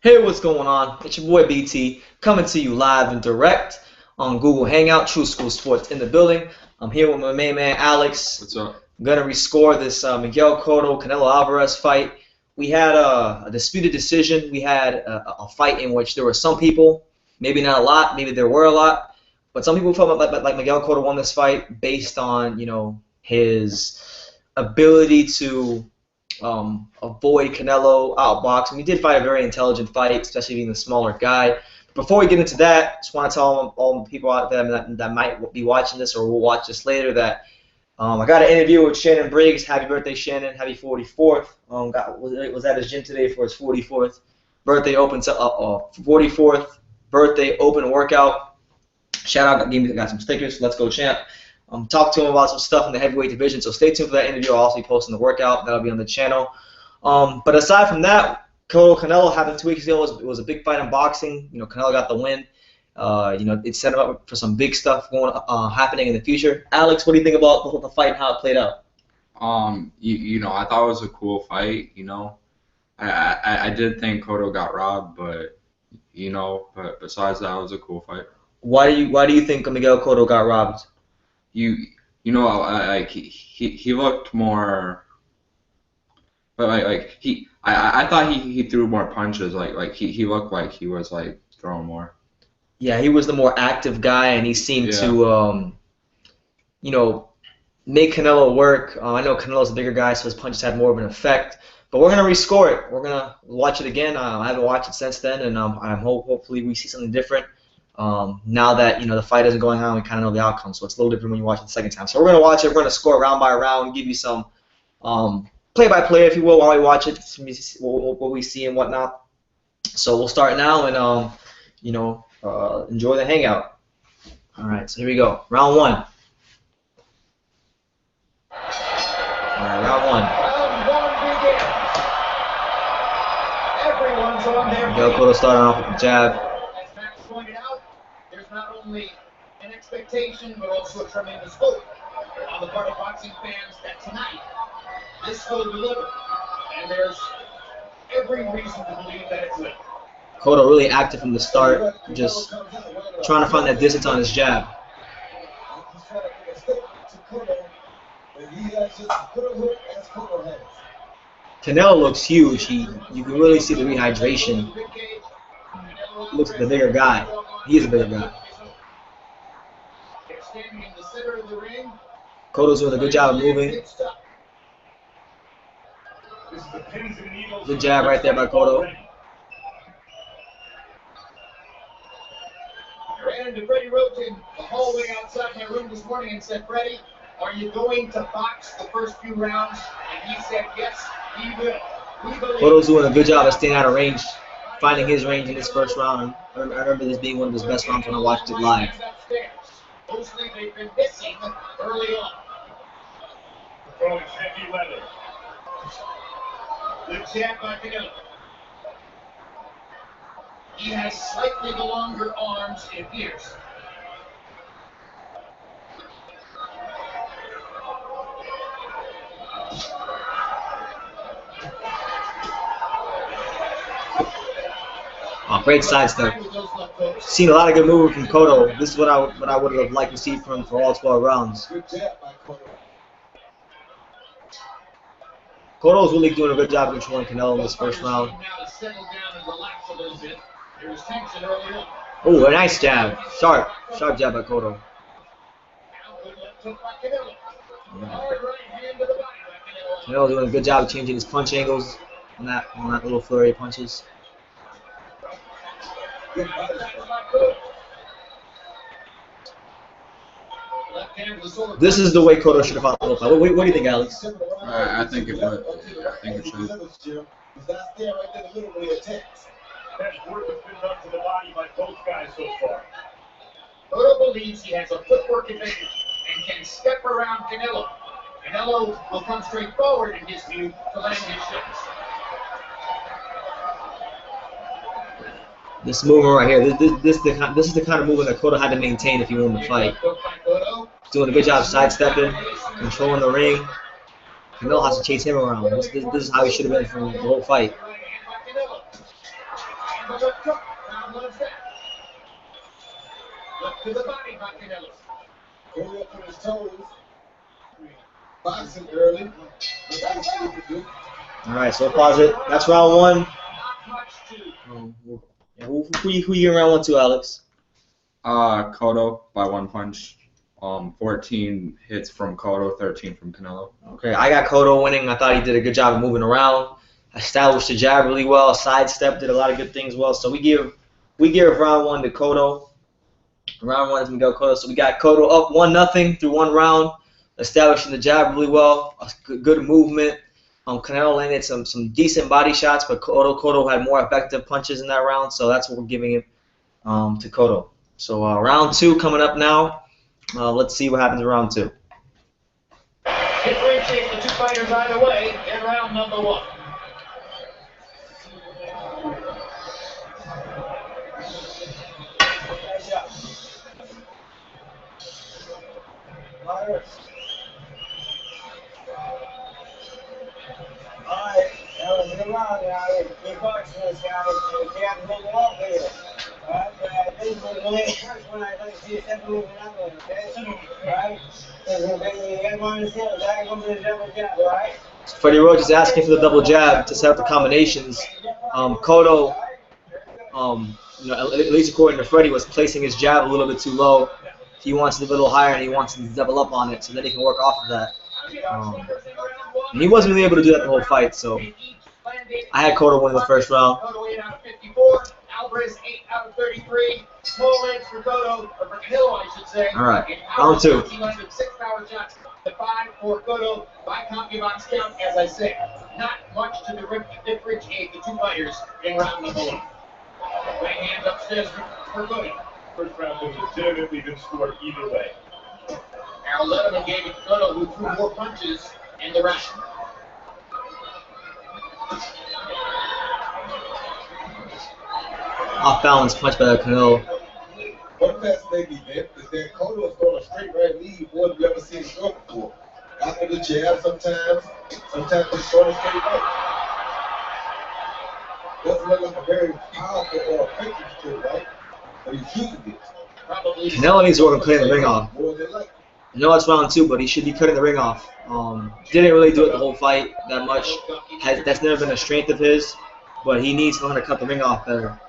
Hey, what's going on? It's your boy BT coming to you live and direct on Google Hangout, True School Sports in the building. I'm here with my main man Alex. What's up? I'm gonna rescore this Miguel Cotto Canelo Alvarez fight. We had a disputed decision. We had a fight in which there were some people, maybe not a lot, maybe there were a lot, but some people felt like Miguel Cotto won this fight based on his ability to avoid Canelo outboxing. We did fight a very intelligent fight, especially being the smaller guy. Before we get into that, just want to tell all the people out there that might be watching this or will watch this later that I got an interview with Shannon Briggs. Happy birthday, Shannon. Happy 44th. Was at his gym today for his 44th birthday open 44th birthday open workout. Shout out, got some stickers. Let's go, champ. Talk to him about some stuff in the heavyweight division. So stay tuned for that interview. I'll also be posting the workout. That'll be on the channel. But aside from that, Cotto Canelo happened 2 weeks ago. It was a big fight in boxing. Canelo got the win. It set him up for some big stuff happening in the future. Alex, what do you think about the fight and how it played out? I thought it was a cool fight. I did think Cotto got robbed, but besides that, it was a cool fight. Why do you think Miguel Cotto got robbed? Like he looked more, but I thought he threw more punches. Like he looked like he was like throwing more. Yeah, he was the more active guy, and he seemed to make Canelo work. I know Canelo's a bigger guy, so his punches had more of an effect. But we're gonna rescore it. We're gonna watch it again. I haven't watched it since then, and hopefully we see something different. Now that the fight isn't going on, we kind of know the outcome, so it's a little different when you watch it the second time. So we're gonna watch it. We're gonna score round by round, give you some play-by-play, if you will, while we watch it, what we see and whatnot. So we'll start now, and enjoy the hangout. All right, so here we go. Round one. All right, round one. Miguel Cotto starting off with the jab. Not only an expectation, but also a tremendous hope on the part of boxing fans that tonight this will deliver, and there's every reason to believe that it will. Cotto really active from the start, just trying to find that distance on his jab. Canelo looks huge. You can really see the rehydration. Looks like the bigger guy. He is a bigger guy. Cotto's doing a good job of moving. Good jab right there by Cotto. I ran into Freddie Roach in the hallway outside my room this morning and said, "Freddie, are you going to box the first few rounds?" And he said, "Yes, he will." Cotto's doing a good job of staying out of range, finding his range in this first round. I remember this being one of his best rounds when I watched it live. Mostly they've been missing early on. Throwing heavy leather. Good jab by Canelo. He has slightly the longer arms, it appears. Oh, great side step. Seen a lot of good movement from Cotto. This is what I would have liked to see from him for all 12 rounds. Cotto's really doing a good job controlling Canelo in this first round. Oh, a nice jab. Sharp jab by Cotto. Canelo doing a good job of changing his punch angles on that little flurry of punches. This is the way Cotto should have fought the fight. What do you think, Alex? I think it would. I think it should. Best work has been done to the body by both guys so far. Cotto believes he has a footwork advantage and can step around Canelo. Canelo will come straight forward in his view to land his shots. This movement right here, this is the kind of movement that Cotto had to maintain if he won the fight. Doing a good job sidestepping, controlling the ring. Canelo has to chase him around. This is how he should have been from the whole fight. the left hook. Crowd loves that. Left to the body by Canelo. Going up on his toes. Boxing early. Let's see what he can do. All right, so pause it. That's round one. Not much to. Who you in round one to, Alex? Cotto by 1 punch. 14 hits from Cotto, 13 from Canelo. Okay, I got Cotto winning. I thought he did a good job of moving around, established the jab really well, sidestep, did a lot of good things well. So we give round one to Cotto. Round one is Miguel Cotto. So we got Cotto up 1-0 through one round, establishing the jab really well, good movement. Canelo landed some decent body shots, but Cotto had more effective punches in that round, so that's what we're giving it to Cotto. So round two coming up now. Let's see what happens in round two. Differentiate the two fighters either way in round number one. Alright, that was a good round, guys. Big bucks for this guy. He had to make it up here. Alright, but I think we're going to first when I like to see a step moving out there, okay? Alright? Everyone understands that. I'm going to double jab, alright? Freddie Roach is asking for the double jab to set up the combinations. Cotto, at least according to Freddie, was placing his jab a little bit too low. He wants it a little higher, and he wants to double up on it, so then he can work off of that. And he wasn't really able to do that the whole fight, so I had Cotto win the first round. Cotto 8 out of 54. Alvarez 8 out of 33. Small legs for Cotto, or for Canelo, I should say. All right, round two. He landed 6 power shots to 5 for Cotto by CompuBox count, as I said. Not much to differentiate the two fighters in round number one. Right hand upstairs for Cotto. First round was legitimately been scored either way. Harold Letterman gave it to Cotto, who threw more punches in the round. Off balance punch by Canelo. One fascinating event is that Cotto is going a straight right lead more than we ever seen him go before. After the jab sometimes he's going a straight right. Doesn't look like a very powerful or effective straight right, but he's using it. Canelo needs to work on cutting the ring off. More than like. I know it's round two, but he should be cutting the ring off. Didn't really do it the whole fight that much. That's never been a strength of his, but he needs to learn to cut the ring off better.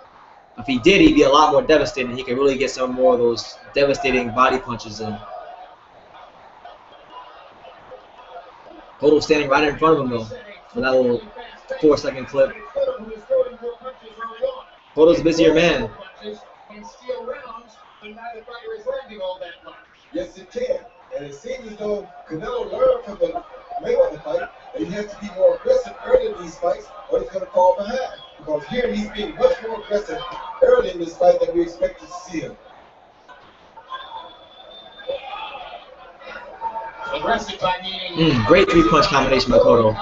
If he did, he'd be a lot more devastating. He could really get some more of those devastating body punches in. Cotto standing right in front of him, though, for that little 4-second clip. Cotto's a busier man. Yes, it can. And it seems as though Canelo learned from the Mayweather fight that he has to be more aggressive early in these fights or he's going to fall behind. Because here he's being much more aggressive early in this fight than we expected to see him. Aggressive by meaning. Great three-punch combination by Cotto.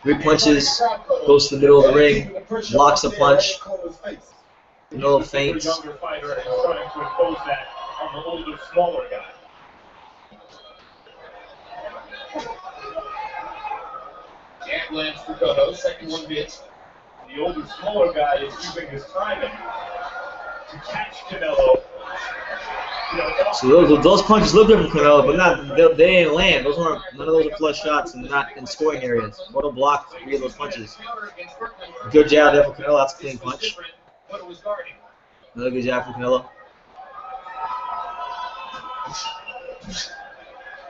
3 punches, goes to the middle of the ring, blocks the punch. No feints. The younger fighter is trying to impose that on the older, smaller guy. Jab lands for Cotto, second one hits. The older, smaller guy is using his timing to catch Canelo. So those punches look good from Canelo, but they didn't land. None of those are flush shots and not in scoring areas. Cotto blocked 3 of those punches. Good jab there for Canelo. That's a clean punch. Another good jab from Canelo.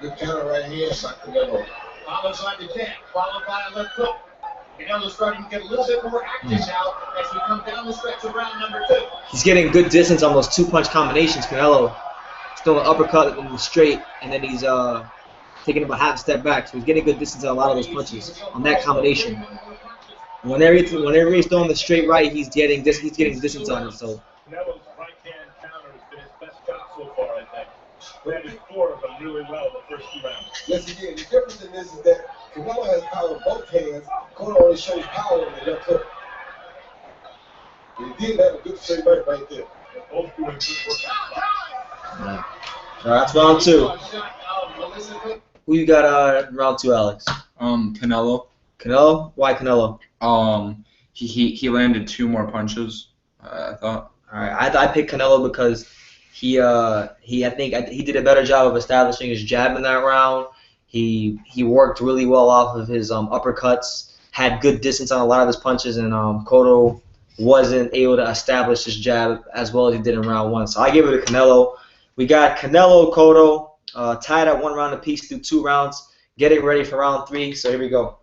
Good counter right hand by Canelo. Followed by the jab, followed by a left hook. Canelo's starting to get a little bit more active now as we come down the stretch of round number 2. He's getting good distance on those 2-punch combinations. Canelo is throwing an uppercut in the straight, and then he's taking about half step back. So he's getting good distance on a lot of those punches on that combination. Whenever he's throwing the straight right, he's getting distance on it. So Canelo's right hand counter has been his best shot so far, I think. Landed 4 of them really well in the first 2 rounds. Yes, he did. The difference in this is that Canelo has power in both hands. Cotto only shows power in the left hook. He did have a good straight right there. They're both doing good work. Alright, that's round 2. Who you got in round 2, Alex? Canelo. Canelo? Why Canelo? He landed 2 more punches. I thought. All right, I picked Canelo because I think he did a better job of establishing his jab in that round. He worked really well off of his uppercuts, had good distance on a lot of his punches, and Cotto wasn't able to establish his jab as well as he did in round one. So I give it to Canelo. We got Canelo Cotto tied at 1 round apiece through 2 rounds, getting ready for round 3. So here we go.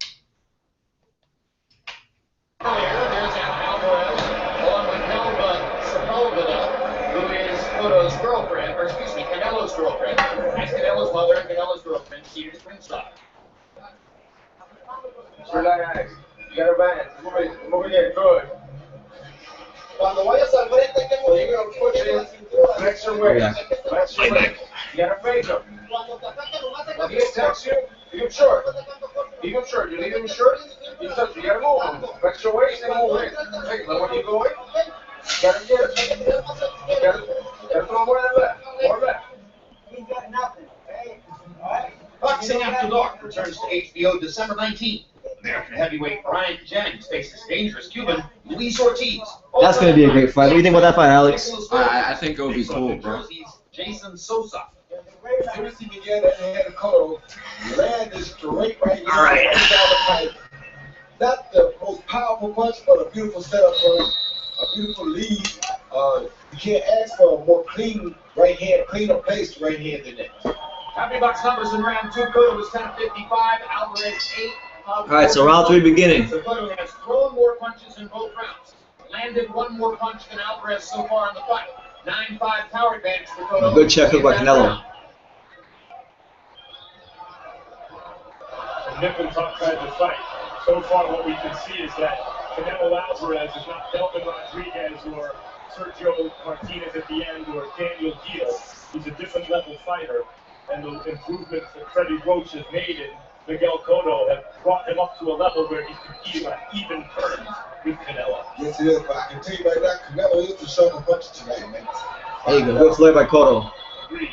There's Alvarez, along with Nelva Sepulveda, who is Cotto's girlfriend, or excuse me, Canelo's girlfriend. That's Canelo's mother and Canelo's girlfriend, seated at ringside. Relax. You got a man. Move it good. Cuando vayas al frente, que When you're going to push it, flex your waist. Flex your waist. You got to fake him. When he attacks you, leave him short. Leave him short. You leave him short, you got to move him. Flex your waist and move it. Hey, now when you go in, you got to get it. You got to throw more than left. More left. He's got nothing. Hey, all right? Boxing After Dark returns to HBO December 19th. American heavyweight Brian Jennings faces dangerous Cuban Luis Ortiz. That's gonna be a great fight. What do you think about that fight, Alex? I think it'll be cool, bro. Jason Sosa. as soon as he began that head of Cotto, landed straight right here. All right. Not the most powerful punch, but a beautiful setup punch, a beautiful lead. You can't ask for a more clean right hand, cleaner placed right hand than that. Happy Bucks numbers in round 2. Cotto was 10-55, Alvarez 8. All right, so round 3 beginning. So Cotto has thrown more punches in both rounds. Landed one more punch than Alvarez so far in the fight. 9-5 power advantage for Cotto. Good check hook by Canelo. Nip and tuck kind of fight. So far, what we can see is that Canelo Alvarez is not Delvin Rodriguez or Sergio Martinez at the end or Daniel Deal. He's a different level fighter, and the improvements that Freddie Roach has made in Miguel Cotto have brought him up to a level where he's competing on even terms with Canelo. Yes, it is, but I can tell you right now, Canelo is the sharper puncher tonight, man. There you go. Good flare by Cotto. Agreed.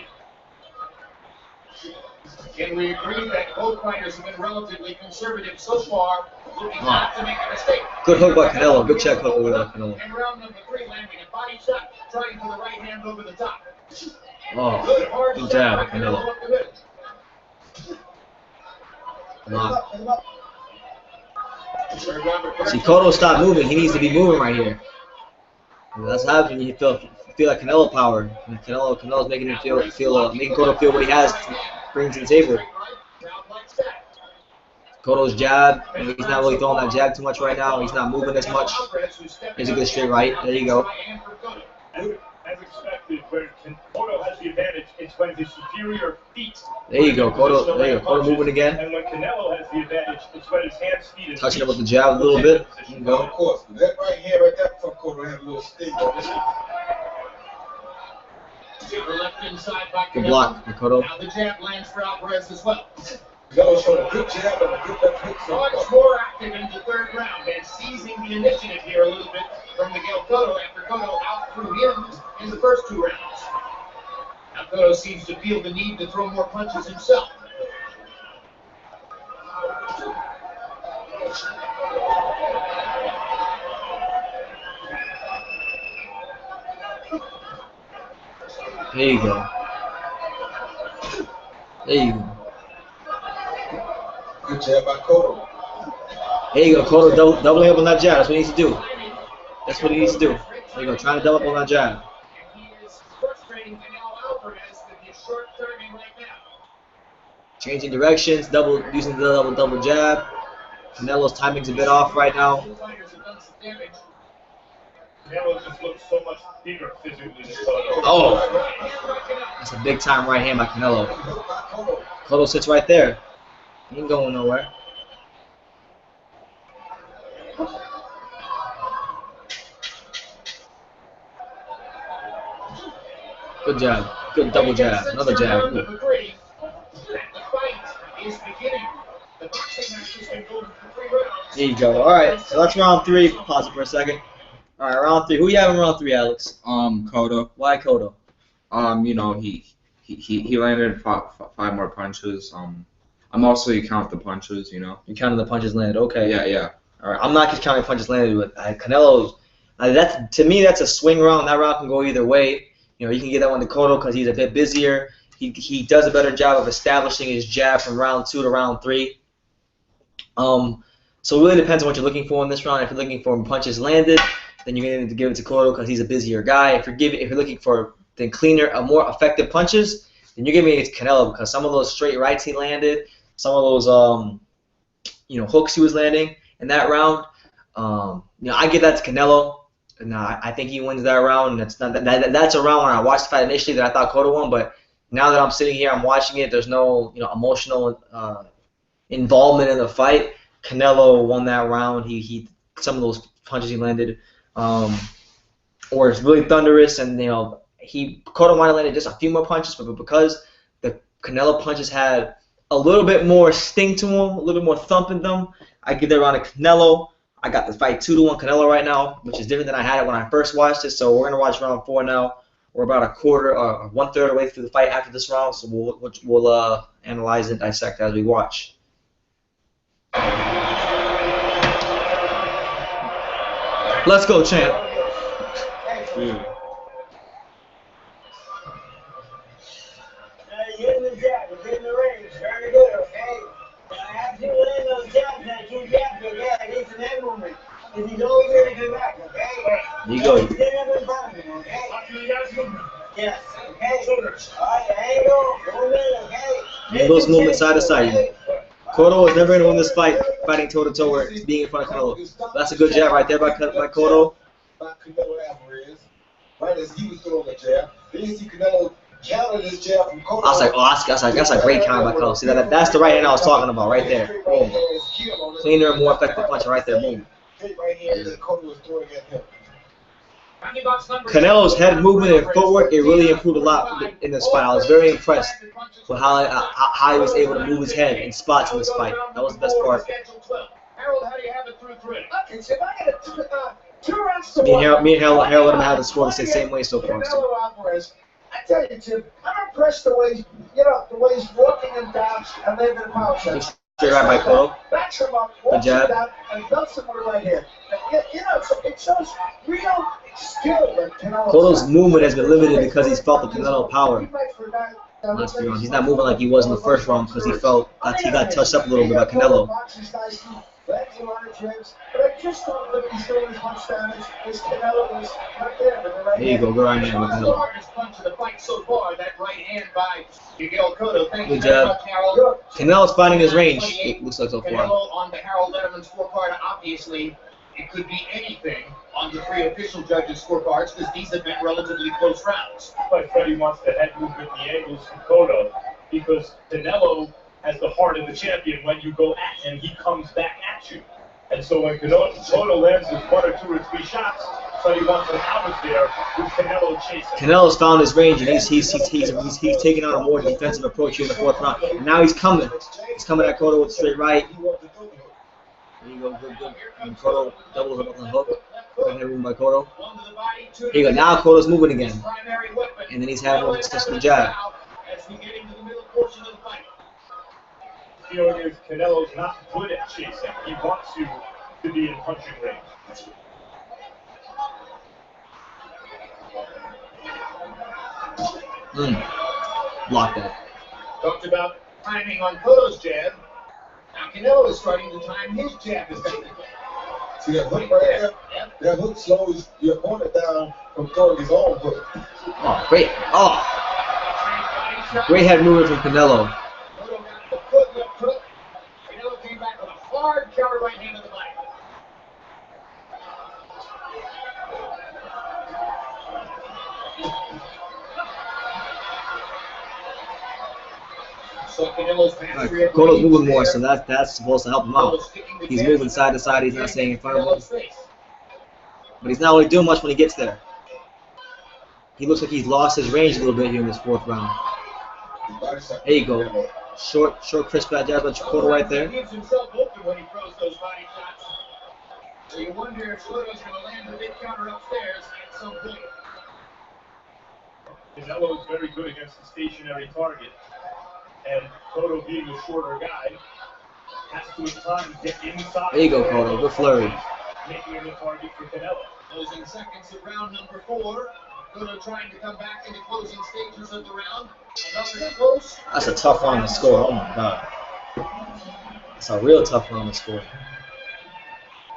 Can we agree that both fighters have been relatively conservative so far, looking not to make a mistake? Good hook by Canelo. Good check hook by Canelo. And round number 3, landing a body shot, trying for the right hand over the top. Oh, Good hard good shot jab, by Canelo. up the middle. Third round of See, Cotto stopped moving. He needs to be moving right here. That's happening. You feel like Canelo power. And Canelo's making him making Cotto feel what he has, brings to the table. Cotto's jab, he's not really throwing that jab too much right now. He's not moving as much. Here's a good straight right. There you go. As expected, where Cotto has the advantage, it's when his superior feet. There you go, Cotto. There you go. Cotto moving again. And when Canelo has the advantage, it's when his hands, feet, and Touching it with the jab a little bit. There you Well, go. of course, but that right hand right there from Cotto had a little sting on it. Left inside by Good Canelo. block by Cotto. Now the jab lands for Alvarez as well. Canelo showed a good jab and a good left hook so Much far. more active in the third round and seizing the initiative here a little bit from Miguel Cotto after Cotto outthrew him in the first 2 rounds. Now Cotto seems to feel the need to throw more punches himself. There you go. There you go. Good jab by Cotto. There you go. Cotto doubling up on that jab. That's what he needs to do. That's what he needs to do. There you go. Trying to double up on that jab. And he is frustrating Canelo Alvarez with his short timing right now. Changing directions, using the double jab. Canelo's timing's a bit off right now. Two fighters have done some damage. Canelo just looks so much bigger physically than Cotto. Oh, that's a big time right hand by Canelo. Hook by Cotto. Cotto sits right there. He ain't going nowhere. Good jab. Good double jab. Another jab. Round number 3. The fight is beginning. The boxing match has been going for 3 rounds. There you go. All right, so that's round 3. Pause it for a second. All right, round 3. Who you have in round 3, Alex? Cotto. Why Cotto? You know, he landed 5 more punches. I'm also, you count the punches, you know. You counted the punches landed. Okay. Yeah. All right, I'm not just counting punches landed, but Canelo's To me, that's a swing round. That round can go either way. You know, you can get that one to Cotto because he's a bit busier. He does a better job of establishing his jab from round 2 to round 3. So it really depends on what you're looking for in this round. If you're looking for punches landed, then you're going to give it to Cotto because he's a busier guy. If you're looking for the cleaner, more effective punches, then you're giving it to Canelo because some of those straight rights he landed, some of those hooks he was landing in that round. I give that to Canelo. And I think he wins that round. That's a round when I watched the fight initially that I thought Cotto won, but now that I'm sitting here, I'm watching it. There's no emotional involvement in the fight. Canelo won that round. He some of those punches he landed were really thunderous, and Cotto might have landed just a few more punches, but because the Canelo punches had a little bit more sting to them, a little bit more thump in them, I give that round to Canelo. I got the fight 2-1 Canelo right now, which is different than I had it when I first watched it. So we're gonna watch round 4 now. We're about a quarter or 1/3 of the way through the fight after this round, so we'll analyze and dissect as we watch. Let's go, champ. You're in the jab, you're in the range, very good, okay? After you land those jabs, that two jabs, okay, I need some head movement. If you go over and come back, okay? There you go. Stand up in front of him, okay? Yes, okay? Alright, angle, movement, okay? And those movements side to side. Cotto was never going to win this fight fighting toe-to-toe or being in front of Canelo. That's a good jab right there by Cotto. By Canelo Alvarez, right as he was throwing the jab. Then you see Canelo counter this jab from Cotto. I was like, oh, that's a great counter by Cotto. See, that's the right hand I was talking about right there. Boom. Cleaner and more effective punch right there. Boom. Right hand that Cotto was throwing at him. Canelo's head movement and footwork, it really improved a lot in this fight. I was very impressed with how he was able to move his head in spots in this fight. That was the best part. Harold, how do you have it through 3? Okay, so if I got 2 rounds to Me and 1. Harold let him have the score the same way so far. So. Canelo Alvarez, I tell you, Tim, I'm impressed the way he's walking him down and landing the power shots. Straight right by Cotto. Backs him up, walks jab. him down, and dumps him with a right hand. It shows real skill that Canelo. Cotto's movement has been limited because he's felt the Canelo power. Last few rounds. He's not moving like he was in the first round because he felt that he got touched up a little bit by Canelo. But I just don't think he's doing as much damage as Canelo is right there. There you go, go right in with Canelo. Hardest punch of the fight so far, that right hand by Miguel Cotto. Thank you Good very job. much, Harold. Canelo's finding his range, it looks like so far. Canelo on the Harold Letterman scorecard, obviously, it could be anything on the 3 official judges' scorecards because these have been relatively close rounds. But Freddie wants the head movement, the angles from Cotto, because Canelo has the heart of the champion. When you go at him, he comes back at you. And so when Cotto lands his 1 or 2 or 3 shots, Freddie wants an out there with Canelo chasing. Canelo's found his range and he's taking on a more defensive approach here in the 4th round. And now he's coming. He's coming at Cotto with a straight right. There you go, good. And Cotto double hook on the hook. Good head movement by Cotto. Here you go. Now Cotto's moving again. And then he's having a successful jab. As we get into the middle portion of the fight. The feeling is Canelo's not good at chasing. He wants you to be in punching range. Block that. Talked about timing on Cotto's jab. Now Canelo is starting to time his jab effectively. See that hook right there? That hook slows your opponent down from throwing his own hook. Oh, great. Oh. Great head movement from Canelo. Cotto got the foot left hook. Canelo came back with a hard counter right hand of the body. So Canelo's mastery of Cotto's moving more, so that's supposed to help him out. He's moving side to side. He's not staying in front of him. But he's not really doing much when he gets there. He looks like he's lost his range a little bit here in this 4th round. There you go. Short, crisp jab by Cotto right there. He gives himself open when he throws those body shots. So you wonder if Cotto's going to land the big counter upstairs at some point. Canelo is very good against the stationary target. And Cotto, being a shorter guy, has to at times get inside. There you go, Cotto. Good flurry. making him a target for Canelo. Closing seconds of round number 4. Cotto trying to come back in the closing stages of the round. Another close. That's a tough round to score. Oh my god. That's a real tough round to score.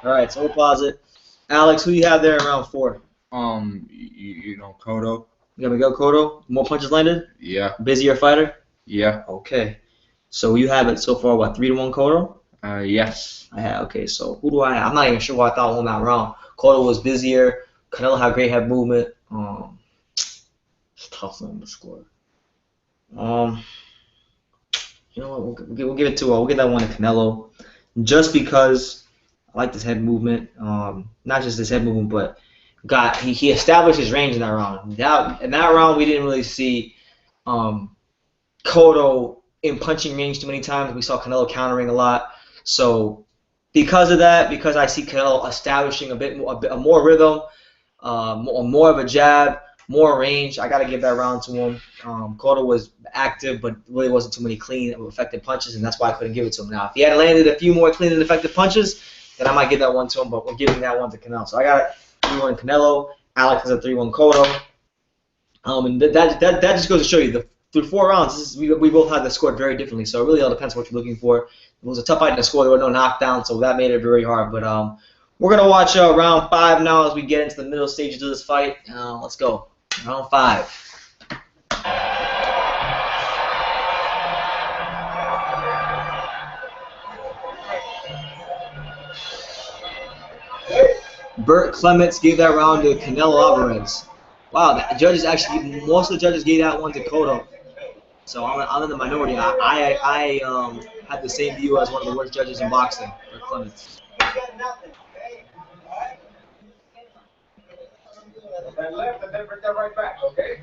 All right, so we'll pause it. Alex, who do you have there in round 4? You know, Cotto. You got Miguel Cotto. More punches landed. Yeah. Busier fighter. Yeah. Okay. So you have it so far. What, 3-1 Cotto? Yes. I have. Okay. So who do I have? I'm not even sure who I thought won that round. Cotto was busier. Canelo had great head movement. It's a tough one to score. You know what? We'll give it to. We'll give that one to Canelo, just because I like this head movement. Not just his head movement, but he established his range in that round. In that round, we didn't really see Cotto in punching range too many times. We saw Canelo countering a lot. So because of that, because I see Canelo establishing a more rhythm, more of a jab, more range, I got to give that round to him. Cotto was active, but really wasn't too many clean, effective punches, and that's why I couldn't give it to him. Now, if he had landed a few more clean and effective punches, then I might give that one to him, but we're giving that one to Canelo. So I got 3-1 Canelo. Alex has a 3-1 Cotto. And that just goes to show you, through 4 rounds, we both had the score very differently, so it really all depends on what you're looking for. It was a tough fight in the score. There were no knockdowns, so that made it very hard. But we're going to watch round 5 now as we get into the middle stages of this fight. Let's go. Round 5. Burt Clements gave that round to Canelo Alvarez. Wow, most of the judges gave that one to Cotto. So I'm in the minority. I had the same view as one of the worst judges in boxing, Burt Clements. That left and then bring that right back, okay?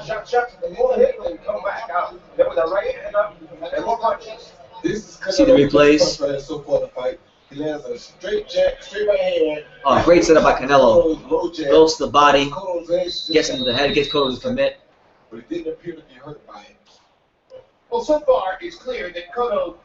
Shot, the more hit and come back out. Then with the right hand up, and more punches. This is See the replays? So far the fight. He lands a straight jab, straight right hand. Oh, great setup by Canelo. Low jab. Goes to the body, Cotto's legs gets him to the head, gets Cotto to commit. But it didn't appear to be hurt by it. Well, so far, it's clear that Cotto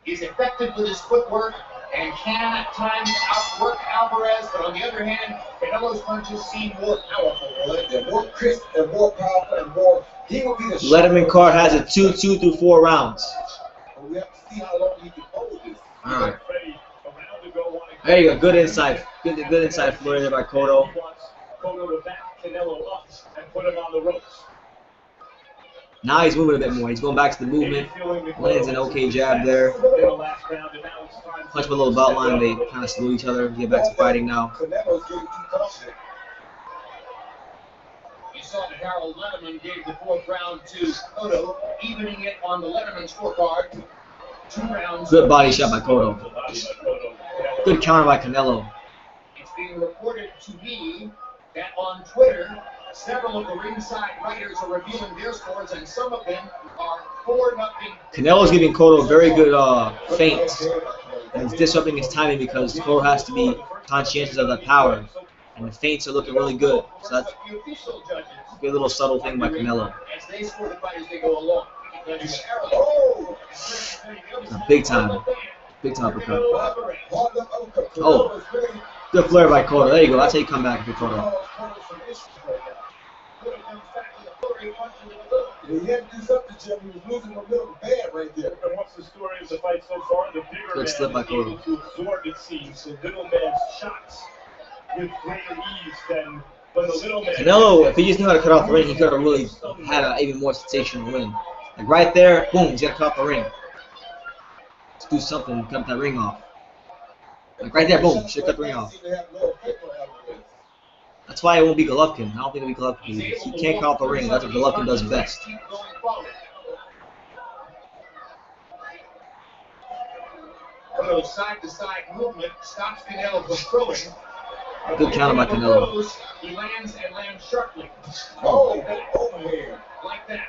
is effective with his footwork and can at times outwork Alvarez, but on the other hand, Canelo's punches seem more powerful. They're more crisp and more powerful and more. He will be the Letterman card has it 2-2 through 4 rounds. We have to see how long he can hold this. All right. There you go. Good insight. Good insight flurry there by Cotto. He wants Cotto to back Canelo up and put him on the ropes. Now he's moving a bit more. He's going back to the movement. Lands an okay jab there. Punch with a little belt line. They kind of salute each other. Get back to fighting now. Canelo's getting too confident. You saw that Harold Letterman gave the 4th round to Cotto, evening it on the Letterman scorecard. 2 rounds. Good body shot by Cotto. Good counter by Canelo. It's being reported to me that on Twitter, several of the ringside writers are reviewing their scores, and some of them are 4-0. Canelo's giving Cotto very good feints. And it's disrupting his timing because Cotto has to be conscientious of that power. And the feints are looking really good. So that's a good little subtle thing by Canelo. As they score the fight as they go along. Big time. Big time uppercut. Oh, good flare by Cotto. There you go. That's how you come back for Cotto. He had to do something, Jim. He was losing a little bad right there. And what's the story of the fight so far? The bigger Good slip by man is able Cotto. to absorb, it seems, the little man's shots with greater ease than when the little man. Canelo, if he just knew how to cut off the ring, he could have really had an even more sensational win. Like right there, boom, he's got to cut off the ring. Let's do something to cut that ring off. Like right there, boom, should cut the ring off. That's why it won't be Golovkin. I don't think it'll be Golovkin. He can't cut off the ring. That's what Golovkin does best. Cotto's side-to-side movement stops Canelo from throwing. Good counter by Canelo. He lands and lands sharply. Overhand. Like that.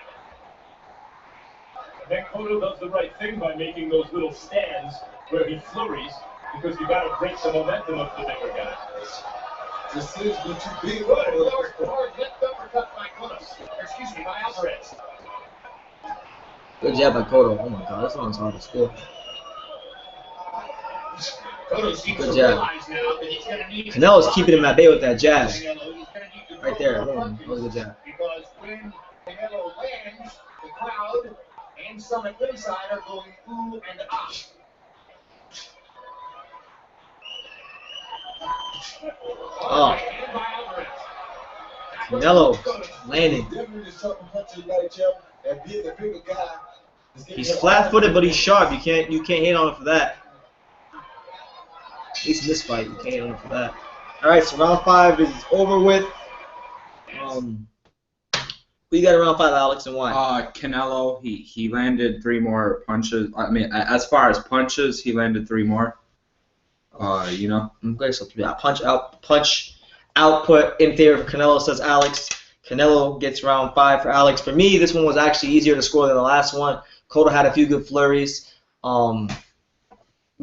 And then Cotto does the right thing by making those little stands where he flurries, because you got to break the momentum of the bigger guy. This seems to be too big. Hard left uppercut by Cotto. Excuse me, by Alvarez. Good jab by Cotto. Oh my god, this one's hard to score. Cotto seems Good to jab. realize now that he's going to need Canelo's keeping him at bay with that jab. Canelo. He's going to need to Right throw there. more Boom. That was a good punches jab. because when Canelo lands, the crowd and some at ringside are going ooh and ah. Oh. And by Alvarez. Canelo landing. Definitely the sharp punches like champ, and being the bigger guy. He's flat-footed, but he's sharp. You can't hate on him for that. At least in this fight, you can't hate on him for that. All right, so round 5 is over with. Who you got in round 5, Alex, and why? Canelo, he landed 3 more punches. I mean, as far as punches, he landed 3 more. You know. Okay, so punch output in favor of Canelo, says Alex. Canelo gets round 5 for Alex. For me, this one was actually easier to score than the last one. Cotto had a few good flurries. You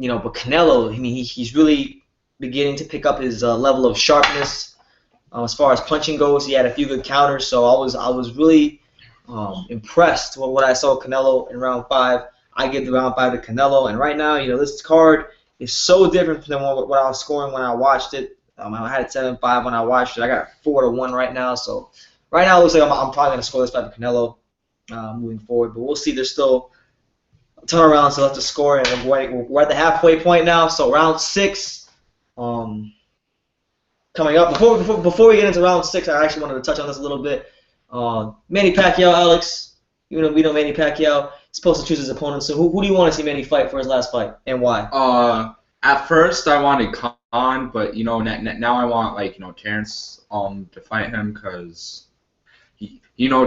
know, but Canelo, I mean, he's really beginning to pick up his level of sharpness. As far as punching goes, he had a few good counters, so I was really impressed with what I saw Canelo in round 5. I give the round 5 to Canelo, and right now, you know, this card is so different than what I was scoring when I watched it. I had it 7-5 when I watched it. I got 4-1 right now, so right now it looks like I'm probably going to score this fight for Canelo moving forward, but we'll see. There's still a ton of rounds left to score, and we're at the halfway point now, so round 6 coming up. Before we get into round 6, I actually wanted to touch on this a little bit. Manny Pacquiao, Alex, we know Manny Pacquiao is supposed to choose his opponent, so who do you want to see Manny fight for his last fight, and why? At first I wanted Khan, but you know now I want, like, you know, Terrence to fight him, because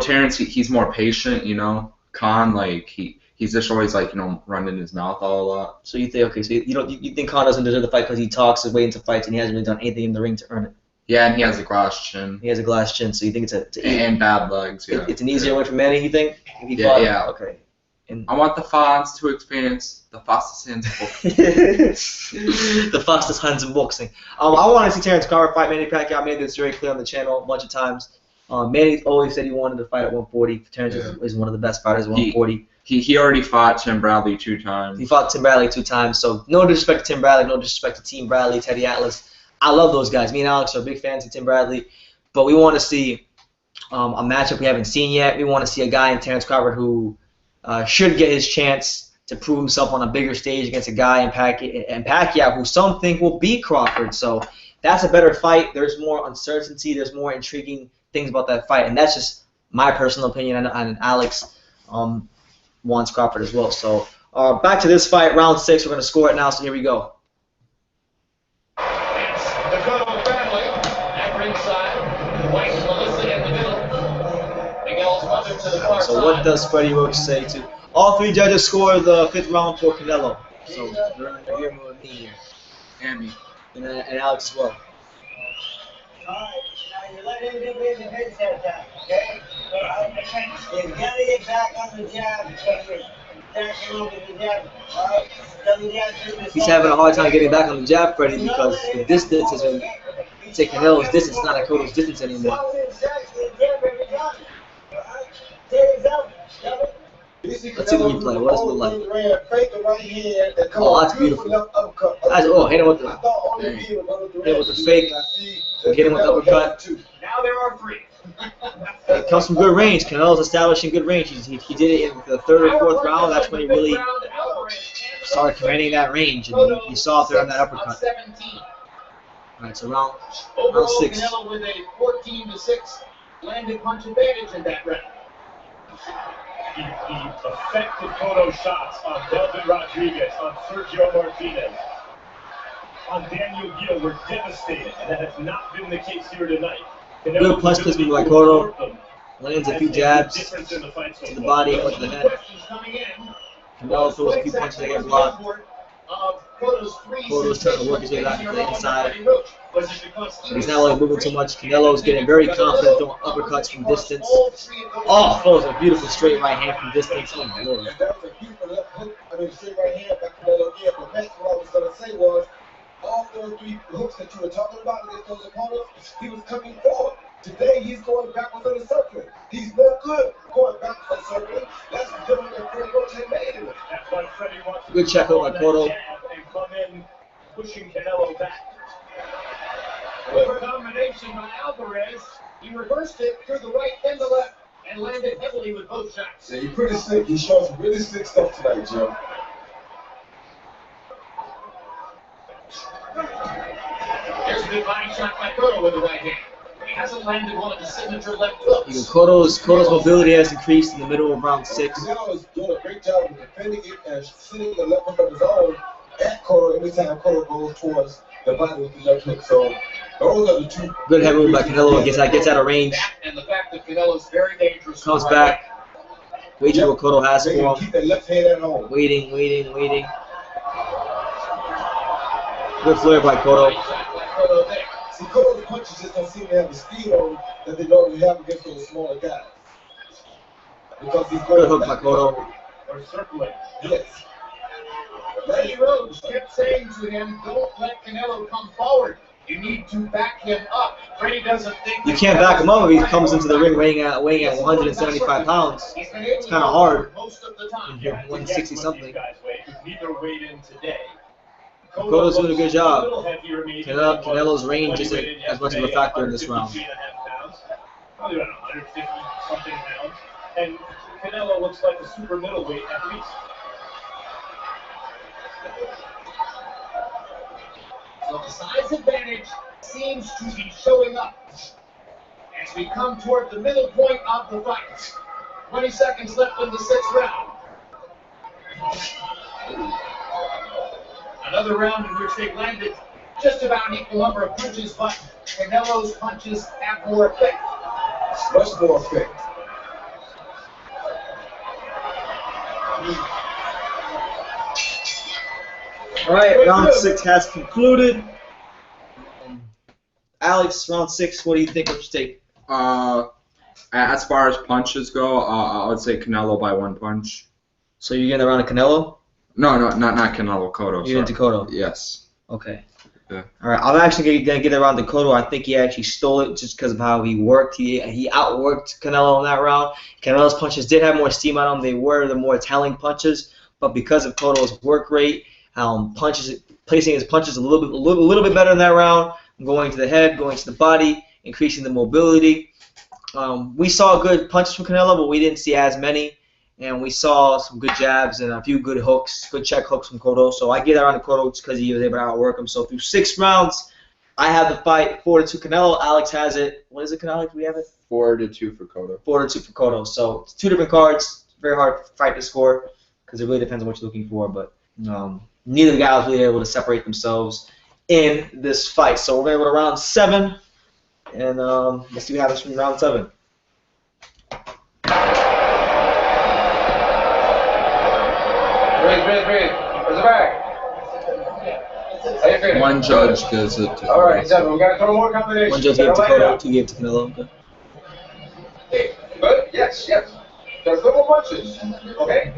Terrence, he's more patient. You know, Khan, like, he's just always, like, you know, running his mouth all a lot. So you think, okay, so you think Khan doesn't deserve the fight because he talks his way into fights and he hasn't really done anything in the ring to earn it? Yeah, and he has a glass chin. He has a glass chin, so you think and bad legs. Yeah, it's an easier way for Manny, you think? If he yeah, fought? yeah. Okay. And I want the fans to experience the fastest hands in boxing. the fastest hands in boxing. I want to see Terrence Crawford fight Manny Pacquiao. I made this very clear on the channel a bunch of times. Manny always said he wanted to fight at 140. Terrence is one of the best fighters at 140. He already fought Tim Bradley 2 times. He fought Tim Bradley 2 times. So no disrespect to Tim Bradley, no disrespect to Team Bradley, Teddy Atlas. I love those guys. Me and Alex are big fans of Tim Bradley. But we want to see a matchup we haven't seen yet. We want to see a guy in Terrence Crawford who should get his chance to prove himself on a bigger stage against a guy in Pacquiao who some think will beat Crawford. So that's a better fight. There's more uncertainty. There's more intriguing things about that fight. And that's just my personal opinion. And Alex wants Crawford as well. So back to this fight, round 6. We're going to score it now, so here we go. It's the Cotto family at ringside. The wife Melissa in the middle. Miguel's mother to the far side. So what does Freddie Roach say to all 3 judges? Score the 5th round for Canelo. So they're here with me here. And me. And Alex as well. Alright, now you let him do business his time, okay? Alright? You gotta get back on the jab because you're backing over the jab, alright? He's having a hard time getting back on the jab, Freddie, because the distance has been taking Canelo's distance, not at Cotto's distance anymore. Let's see the replay. What does it look like? Oh, that's beautiful. Hit him with the fake. Hit him with the uppercut. Now there are 3. It comes from good range. Canelo's establishing good range. He did it in the 3rd or 4th round. That's when he really started commanding that range, and you saw it there on that uppercut. All right, so round 6. Canelo with a 14-6 landed punch advantage in that round. He effective Cotto shots on Delvin Rodriguez, on Sergio Martinez, on Daniel Gill were devastating, and that has not been the case here tonight. Good punch placement by Cotto. Lands a few jabs to the body and to the head. Canelo throws a few punches that get blocked. Cotto's trying to work his way back to the inside. But he's not really moving too much. Canelo's getting very confident throwing uppercuts from distance. Oh, throws a beautiful straight right hand from distance. Oh my lord. That was a beautiful left hook. Straight right hand by Canelo again. But that's what I was going to say was, all those 3 hooks that you were talking about against those opponents, he was coming forward. Today, he's going backwards on the circuit. He's no good going backwards on the circuit. That's the difference that Freddie Roach had made him. That's why Freddie wants Good check out by Cotto. and come in pushing Canelo back. With a combination by Alvarez, he reversed it through the right and the left and landed heavily with both shots. Yeah, he's pretty slick. He showed some really slick stuff tonight, Joe. There's a good body shot by Cotto with the right hand. He hasn't landed one of his signature left hooks. Cotto's mobility has increased in the middle of round 6. Canelo is doing a great job of defending it and sitting the left hook of his own at Cotto every time Cotto goes towards the body with the left hook. So those are the two. Good head move by Canelo. Gets out of range. That and the fact that Canelo's very dangerous. Comes back. Waiting what Cotto has They for keep him. that left hand at home. Waiting. Good flare by Cotto. Right shot by Cotto there. See, Cotto's punches just don't seem to have the speed on them that they normally have against those smaller guys. Because he's Good going hook by Cotto. Or circling. Yes. Eddie Rhodes kept saying to him, don't let Canelo come forward. You need to back him up. Freddie doesn't think You can't back him up if he comes into the ring weighing at 175 pounds. It's kinda hard. Most of the time. Yeah. 160 something. These guys weigh, because neither weighed in today. Cotto's doing a good job. little heavier maybe than he was Canelo's range when he isn't weighed in as much of a yesterday, factor in this round. 153.5 pounds. Probably about 150 something pounds. And Canelo looks like a super middleweight at least. So the size advantage seems to be showing up as we come toward the middle point of the fight. 20 seconds left in the 6th round. Another round in which they've landed just about an equal number of punches, but Canelo's punches have more effect. Much more effect. All right, round 6 has concluded. Alex, round 6, what do you think of your take? As far as punches go, I would say Canelo by 1 punch. So you're getting around to Canelo? No, not Canelo, Cotto. You're into Cotto? Yes. Okay. Yeah. All right, I'm actually gonna get around to Cotto. I think he actually stole it just because of how he worked. He outworked Canelo in that round. Canelo's punches did have more steam on them. They were the more telling punches, but because of Cotto's work rate, placing his punches a little bit better in that round, going to the head, going to the body, increasing the mobility. We saw good punches from Canelo, but we didn't see as many. And we saw some good jabs and a few good hooks, good check hooks from Cotto. So I get around to Cotto just because he was able to outwork him. So through 6 rounds, I have the fight 4-2 Canelo. Alex has it. What is it, Alex? We have it 4-2 for Cotto. 4-2 for Cotto. So it's 2 different cards. Very hard fight to score because it really depends on what you're looking for. But neither of the guys really able to separate themselves in this fight. So we're gonna go to round 7, and let's see what happens from round 7. Breathe. Where's the bag? How you feeling? One judge gives it to All right, gentlemen, we got a couple more combinations. One judge gave it to Cotto, 2 gave it to Canelo. Okay. Okay, good? Yes. Got a couple punches. Okay.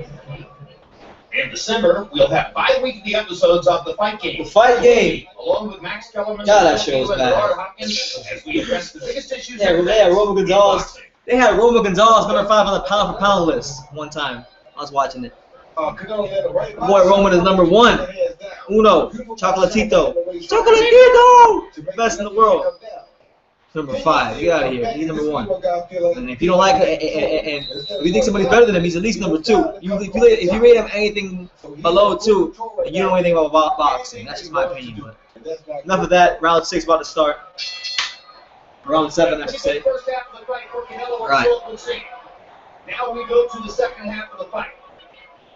In December, we'll have bi-weekly episodes of The Fight Game. The Fight Game. Along with Max Kellerman God, that and show was bad. Gerard Hopkins, as we address the biggest issues. Yeah, they had Roma Gonzalez. They had Roma Gonzalez number 5 on the pound for pound list one time. I was watching it. Canelo had the right Boy, Roman is number 1. Uno, Chocolatito. Best in the world. Number 5. Get out of here. He's number 1. And if you don't like it, and if you think somebody's better than him, he's at least number 2. If you rate him anything below 2, and you don't know anything about boxing, that's just my opinion. But enough of that. Round 6 about to start. Round 7, I should say. First half of the fight for Canelo Right. Now we go to the second half of the fight.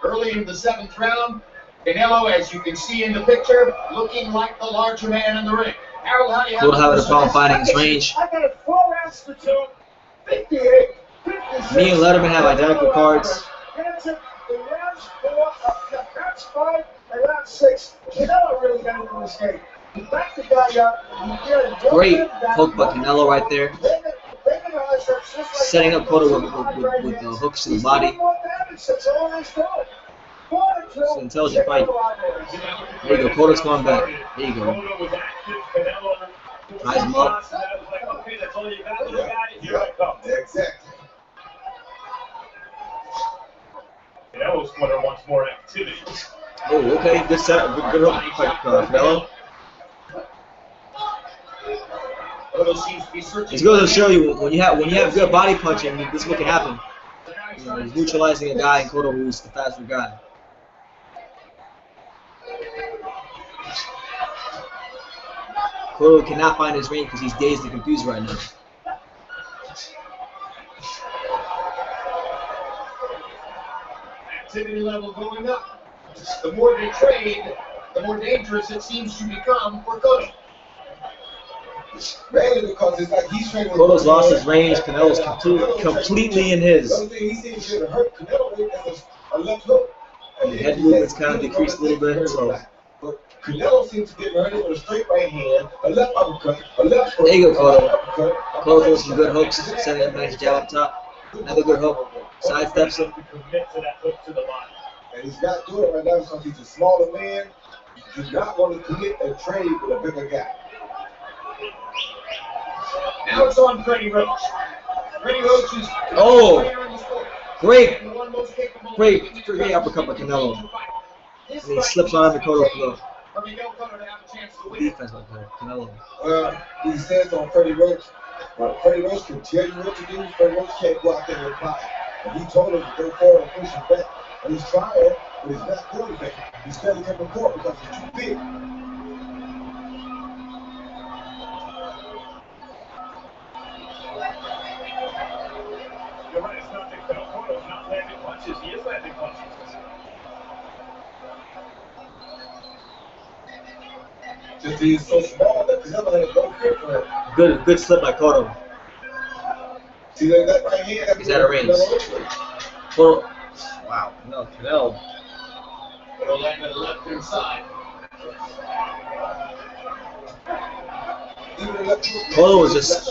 Early in the 7th round, Canelo, as you can see in the picture, looking like the larger man in the ring. Harold, how do you have We'll have a problem finding his range. I got a 4 rounds to 2, 58, 56. Me and Letterman have identical cards. The rounds 4, rounds 5, and round 6. Canelo really got into this game. He backed the guy up. Great hook by Canelo right there. Setting up Cotto with the hooks to the body. It's an intelligent fight. There you go. Cotto's going back. There you go. Rise him up. Exactly. Canelo's corner wants more activity. Oh, okay, good setup, good hook by Canelo. Cotto seems to be searching. It's going to show you when you have good body punching, this is what can happen. You know, he's neutralizing a guy in Cotto who's the faster guy. Cotto cannot find his range because he's dazed and confused right now. Activity level going up. The more they trade, the more dangerous it seems to become for Cotto. Mainly because it's like he's training with Cotto's lost his range. Canelo's completely in his. The only thing he seems to hurt Canelo with is a left hook. And the head movement's kind of decreased a little bit. So But Canelo seems to get hurt with a straight right hand, a left uppercut, a left hook. there you go, Cotto. Uppercut. Cotto throws some good hooks, setting up a nice jab up top. Another good hook. Sidesteps him. Commit to that hook to the body. And he's not doing it right now because he's a smaller man. You do not want to commit and trade with a bigger guy. Now it's on Freddie Roach. Freddie Roach is Oh! Great, the one most capable of great making the uppercut by Canelo. This And he fight slips on him to Cotto for for Miguel Cotto to have a chance to the win. defense by Canelo. Well, he says on Freddie Roach, well, Freddie Roach can tell you what to do. Freddie Roach can't go out there and reply. And he told him to go forward and push him back. And he's trying, but he's not doing anything. He's standing in the court because he's too big. You're right, it's not that Cotto's not landing punches. He is landing punches. Just he's so small that Canelo has no fear for him. Good slip by Cotto. See that right hand? He's out of range. Cotto. Wow. No, Canelo. Cotto landed left inside. Cotto was just.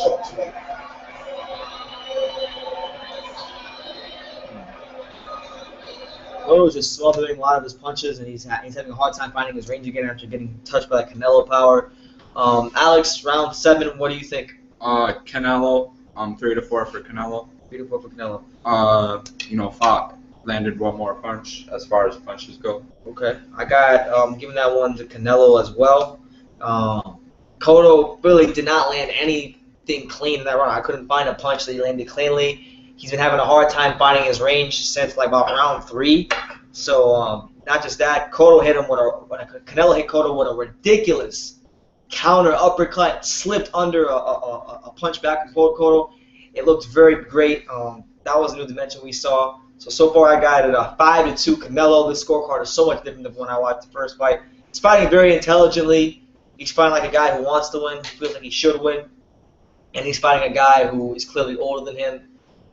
Cotto was just smothering a lot of his punches, and he's having a hard time finding his range again after getting touched by that Canelo power. Alex, round 7, what do you think? Canelo, 3-4 for Canelo. 3-4 for Canelo. Fought, landed one more punch as far as punches go. Okay, I got giving that one to Canelo as well. Cotto really did not land anything clean in that round. I couldn't find a punch that he landed cleanly. He's been having a hard time finding his range since like about round 3. So not just that, Cotto hit him Canelo hit Cotto with a ridiculous counter uppercut, slipped under a punch back and forth Cotto. It looked very great. That was a new dimension we saw. So far I got it a 5-2 Canelo. This scorecard is so much different than when I watched the first fight. He's fighting very intelligently. He's fighting like a guy who wants to win, who feels like he should win. And he's fighting a guy who is clearly older than him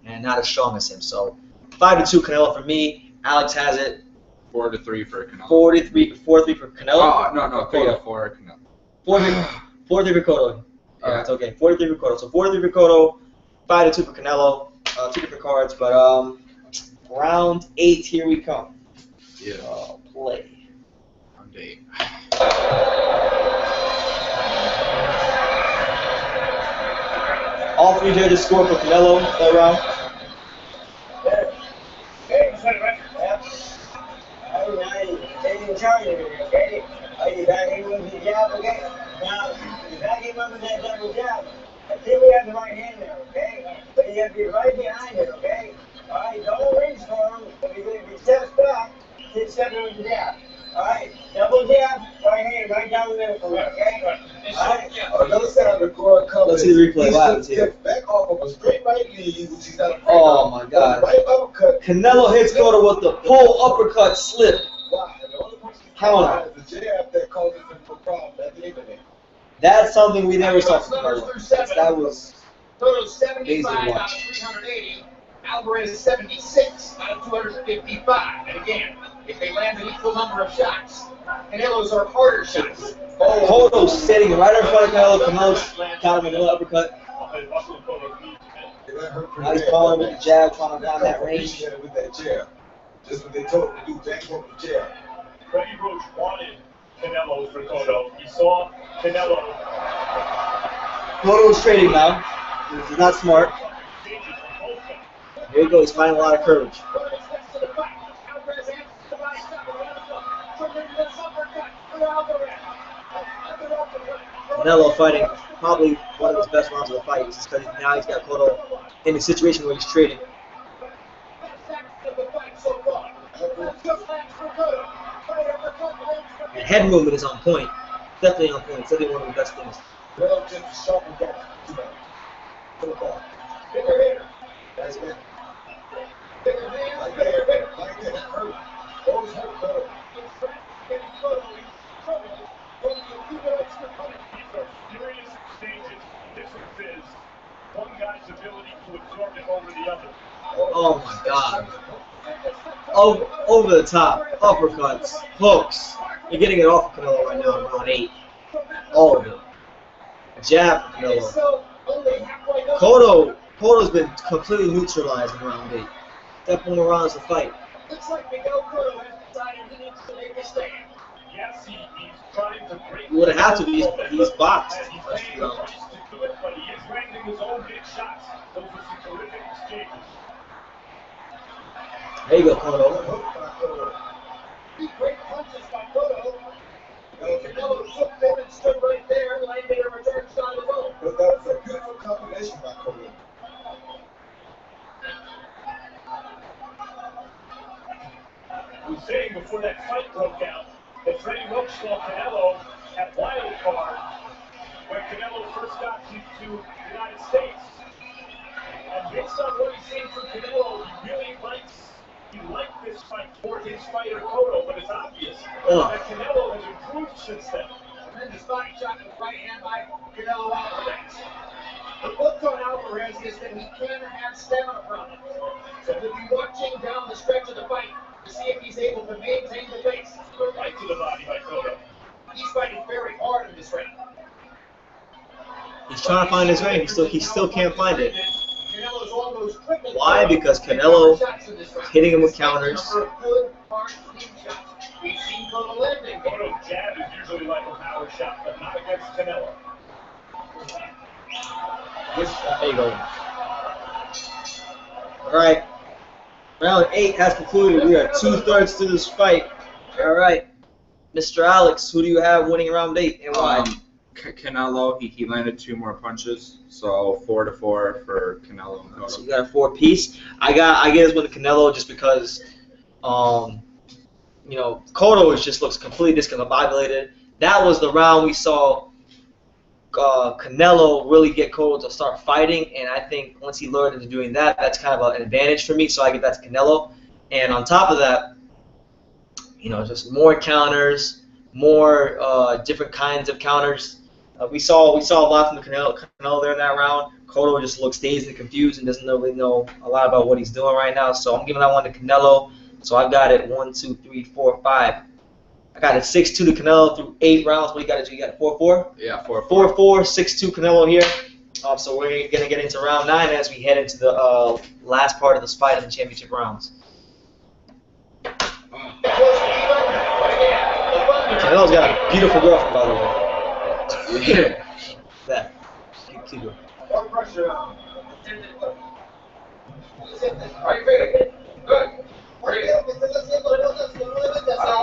and not as strong as him. So 5-2 Canelo for me. Alex has it 4-3 for Canelo. 4-3 for Canelo. Oh, no, 3-4 Canelo. 4-3 for Cotto. Yeah. It's okay. 4-3 for Cotto. So 4-3 for Cotto, 5-2 for Canelo. 2 different cards, but round 8, here we come. Yeah. Play. Round 8. All 3 judges scored for Canelo that round. Hey, they didn't tell you, okay? You back in with the jab, okay? Now, you back in with that double jab. I think we have the right hand there, okay? But you have to be right behind it, okay? All right, don't reach for him. If he steps back, keep stepping with the jab. All right, double jab, right hand, right down the middle for me, okay? All right. Another side of the court cover. Let's see the replay. What happens here? Back off of a straight right knee, which he's not afraid Oh of. my God. Right uppercut. Canelo hits Cotto with the pull uppercut slip. Wow. The only person Counter. is the jab that causes him a problem at the end of it. That's something we never saw from Cotto. That was Cotto's amazing 75 to out watch. of 380. Alvarez 76 out of 255. And again, if they land an equal number of shots, Canelo's are harder shots. Cotto's sitting right in front of Canelo. Canelo's got him another uppercut. Now he's calling with the jab, trying to find that range. With that jab. Just what they told him to do, back up the jab. Freddie Roach wanted Canelo for Cotto. He saw Canelo. Cotto's trading now. This is not smart. Here we go. He's finding a lot of courage. Canelo fighting probably one of his best rounds of the fight, just because now he's got Cotto in a situation where he's trading. And head movement is on point. Definitely on point. It's definitely one of the best things. Relative to sharp and down. To the ball. Bigger hitter. That's it. Bigger man. Like that. Like that. Hurt. Always hurt Cotto. These are serious exchanges. Difference is one guy's ability to absorb it over the other. Oh my God. Over the top. Uppercuts. Hooks. You're getting it off of Canelo right now in round 8. All of it. A jab for Canelo. Cotto's been completely neutralized in round 8. Definitely more rounds to fight. Looks like Miguel Cotto has decided he needs to make a stand. Yes, he's trying to break. He would have to be. He's boxed. And he's paying the price to do it, but he is landing his own big shots. Those are some terrific exchanges. There you go, Cotto. Great punches by Cotto. Canelo took them and stood right there, landing a return shot as well. But that was a beautiful combination by Cotto. I was saying before that fight broke out that Freddie Roach saw Canelo at Wild Card when Canelo first got to the United States. And based on what he's seen from Canelo, he liked this fight for his fighter Cotto, but it's obvious that Canelo has improved since then. Tremendous body shot with right hand by Canelo Alvarez. The look on Alvarez is that he can have stamina problems. So we'll be watching down the stretch of the fight to see if he's able to maintain the pace. Right to the body by Cotto. He's fighting very hard in this round. He's trying to find his range. He still can't find it. Canelo's almost tripled. Why? Because Canelo hitting him with counters. Number of good, hard, clean shots. We've seen Cotto landing. Cotto's jab is usually like a power shot, but not against Canelo. There you go. All right. Round 8 has concluded. We are 2/3 through this fight. All right. Mr. Alex, who do you have winning round 8 and why? Canelo, he landed 2 more punches, so 4-4 for Canelo and Cotto. So you got a 4-piece. I get this one to Canelo just because, Cotto just looks completely discombobulated. That was the round we saw Canelo really get Cotto to start fighting, and I think once he learned into doing that, that's kind of an advantage for me. So I get that to Canelo. And on top of that, just more counters, more different kinds of counters. We saw a lot from the Canelo there in that round. Cotto just looks dazed and confused and doesn't really know a lot about what he's doing right now. So I'm giving that one to Canelo. So I've got it 1, 2, 3, 4, 5. I got it 6-2 to Canelo through 8 rounds. What do you got? You got it 4-4? Yeah, 4-4. 4-4, 6-2 Canelo here. So we're going to get into round 9 as we head into the last part of this fight in the championship rounds. Canelo's got a beautiful girlfriend, by the way. Yeah. That. Keep going. More pressure on. Are you ready? Good. Ready. I don't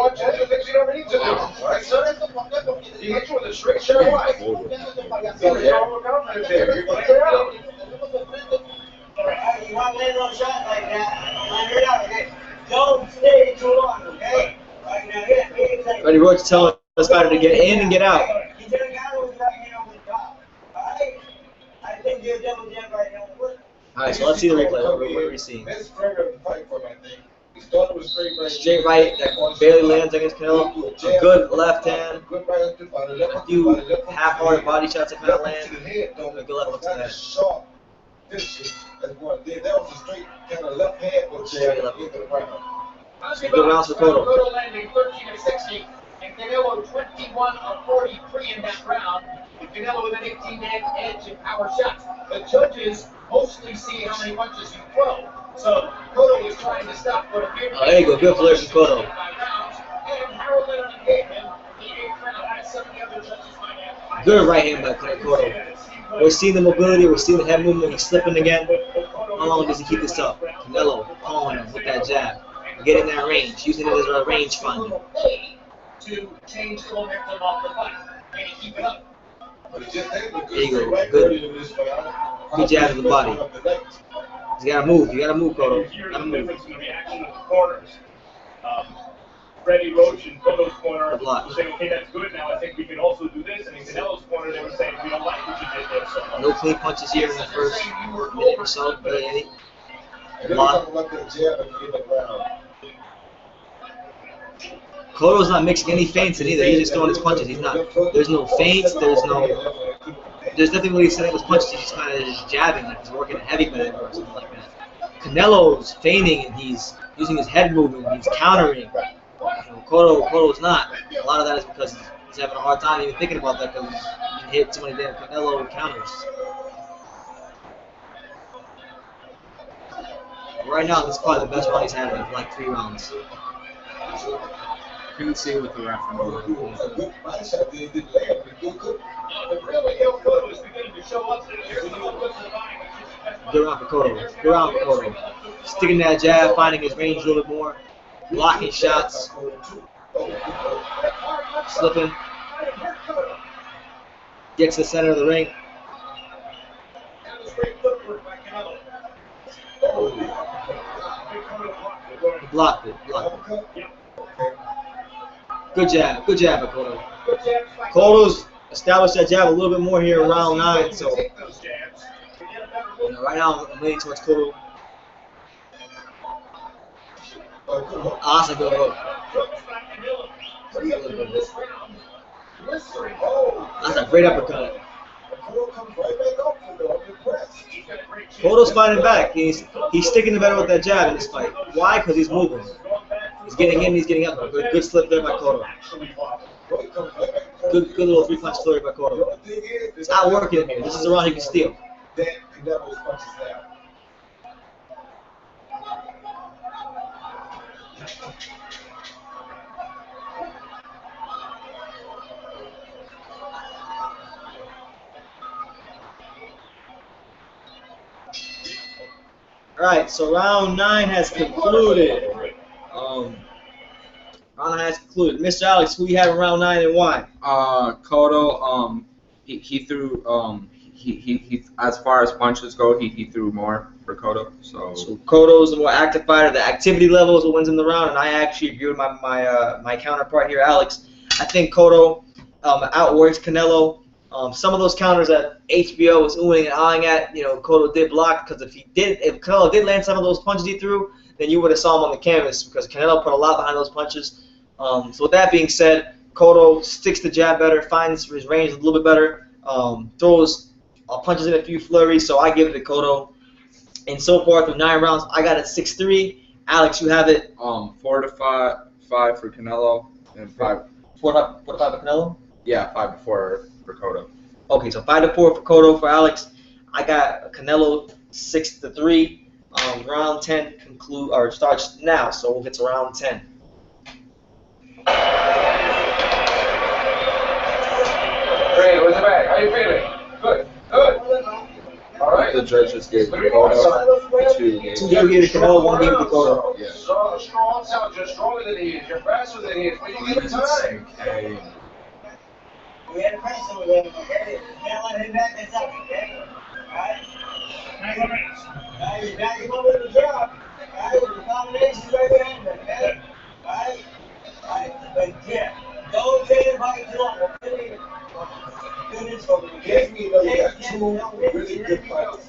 want you to do things you don't need to do. All right, sir? He hit you with a straight shot. Why? You're confident there. You're going to get out. You want to land on a shot like that, land it out, okay? Don't stay too long, okay? Right now, yeah, Freddie Roach telling this fighter to get in and get out. He's going to get over the top. Alright? I think you're double jab right now. Alright, so let's see the replay. What are we seeing? Best frame of the fight for him, I think. He started with straight right. Straight right that barely lands against Canelo. A good left hand. Good right to the left. A few half-hearted body shots that kind of land. To the head, though. A good left hook to the head. Sharp finishing. That's what it did. That was a straight kind of left hand with Straight left into the right. Good rounds for Cotto. Cotto landing 13 of 60, and Canelo 21 of 43 in that round. And Canelo with an 18-man edge in power shots. The judges mostly see how many punches you throw. So Cotto is trying to stop what appeared to be. There you go. Good flare from Cotto. And Harold Leonard gave him the 8th round, as some of the other judges might have. Good right hand by Cotto. We're seeing the mobility. We're seeing the head movement. He's slipping again. How long does he keep this up? Canelo calling him with that jab. Getting that range. Using it as a range finder. To change the momentum of the fight and keep it up. There you go. Good jab to the body. You gotta move. You gotta move, Cotto. You hear the difference in the reaction of the corners. Freddie Roach in Cotto's corner was saying, okay, that's good. Now I think we can also do this. And in Canelo's corner, they were saying, we don't like what you did there so much. No clean punches here in the first minute or so. Really any. Cotto's not mixing any feints in either. He's just throwing his punches. He's not. There's no feints. There's nothing really setting his punches. He's just kind of just jabbing, like he's working a heavy bag or something like that. Canelo's feigning and he's using his head movement. He's countering. Cotto's not. A lot of that is because he's having a hard time even thinking about that because he's been hit too many damn Canelo counters. Right now, this is probably the best run he's had in like 3 rounds. Couldn't see with the referee. Good round for Cotto. Good round for Cotto. Sticking that jab, finding his range a little bit more. Blocking shots. Slipping. Gets to the center of the ring. Blocked it. Good jab by Cotto. Cotto's established that jab a little bit more here in round 9, so right now I'm leaning towards Cotto. That's a good hook. That's a great uppercut. Cotto's fighting back. He's sticking to better with that jab in this fight. Why? Because he's moving. He's getting in, he's getting up. Good slip there by Cotto. Good little 3-punch flurry by Cotto. It's not working in here. This is a round he can steal. Alright, so round 9 has concluded. Round 9 has concluded. Mr. Alex, who you have in round 9 and why? Cotto, he threw, he as far as punches go, he threw more for Cotto. So Cotto's the more active fighter. The activity level is what wins in the round, and I actually agree with my counterpart here, Alex. I think Cotto outworks Canelo. Some of those counters that HBO was oohing and ahhing at, Cotto did block because if Canelo did land some of those punches he threw, then you would have saw him on the canvas because Canelo put a lot behind those punches. So with that being said, Cotto sticks the jab better, finds his range a little bit better, throws punches in a few flurries, so I give it to Cotto. And so far through 9 rounds, I got it 6-3. Alex, you have it 4-5 for Canelo and 5. 4-5 for Canelo? Yeah, 5-4 for Cotto. Okay, so 5-4 for Cotto for Alex. I got Canelo 6-3. Round 10 starts now, so we'll get to round 10. Great, where's the bag? How you feeling? Good. All right. The judges gave Cotto 2 games. 2 games to Canelo, 1 game to Cotto. Yeah. So strong, sounds you're stronger than he is. You're faster than he is. But you give him time. Okay. We had a pressure with him, okay? Can't let him back this up, okay? Alright? He's backing up with the job. Alright? The combination's right behind him, okay? Alright? But yeah, don't take it by the long. Do this for me, okay? Give me another 2 really good fights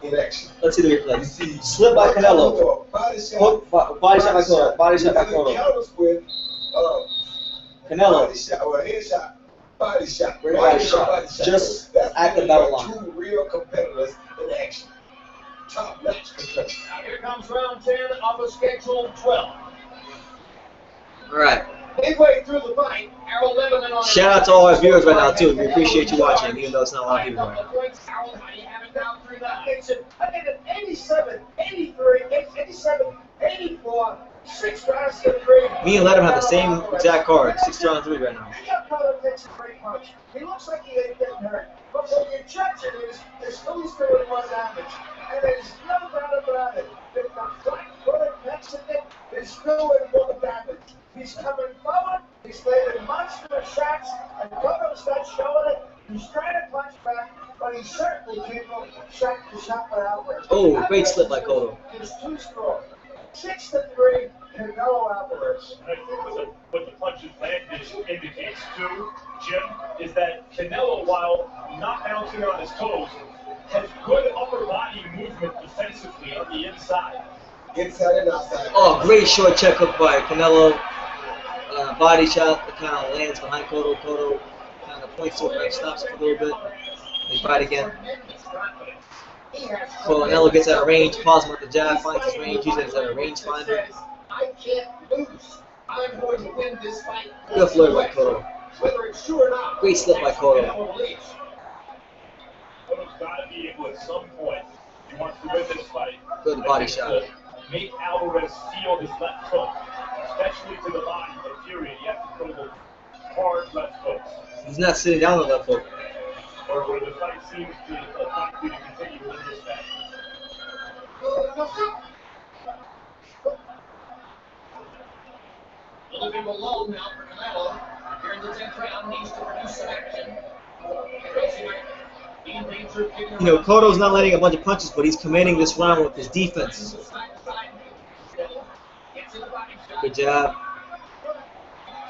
in action. Let's see the replay. Slip by Canelo. Body shot by Cotto. Body shot by Cotto. Canelo. Body shot or headshot. Body shot. Great body shot. Just at the battle line. 2 real competitors in action. Top-notch competitors. Now here comes round 10 of a schedule 12. All right. Midway through the fight, Harold Lebanon on Shout out to all our viewers right now, too. We appreciate you watching, even though it's not a lot of people right now. Harold, how do you have it down through that? I gave it 87, 83, 87, 84, 6 rounds to 3. Me and Let him have the same exact card, 6 round 3 right now. Cotto takes a great punch. He looks like he ain't getting hurt. But when you judge it, there's still doing more damage. And there's no doubt about it. If the flat-footed Mexican is doing more damage. He's coming forward, he's landing monstrous shots, and Cotto's not showing it. He's trying to punch back, but he's certainly capable of shot to shot by Alvarez. Oh, great slip by Cotto. He's too strong. 6-3, Canelo Alvarez. And I think what the punches landed indicates too, Jim, is that Canelo, while not bouncing on his toes, has good upper body movement defensively on the inside. Inside and outside. Oh, great short check hook by Canelo. Body shot that kind of lands behind Cotto. Cotto kind of points to it, right, stops it a little bit. They fight again. Canelo gets out of range, pauses him with the jab, finds his range, uses it as a range finder. I can't lose. I'm going to win this fight. Good flurry by Cotto. Whether it's true or not. Great slip by Cotto. Cotto's got to be able at some point, he wants to win this fight. Good body shot. Make Alvarez feel his left hook, especially to the body, but period, you have to throw those hard left hooks. He's not sitting down on that hook. Or where the fight seems to likely to continue to win this fight. A little bit alone now for Canelo. Here in the 10th round, needs to produce some action. You know, Cotto's not landing a bunch of punches, but he's commanding this round with his defense. Good jab.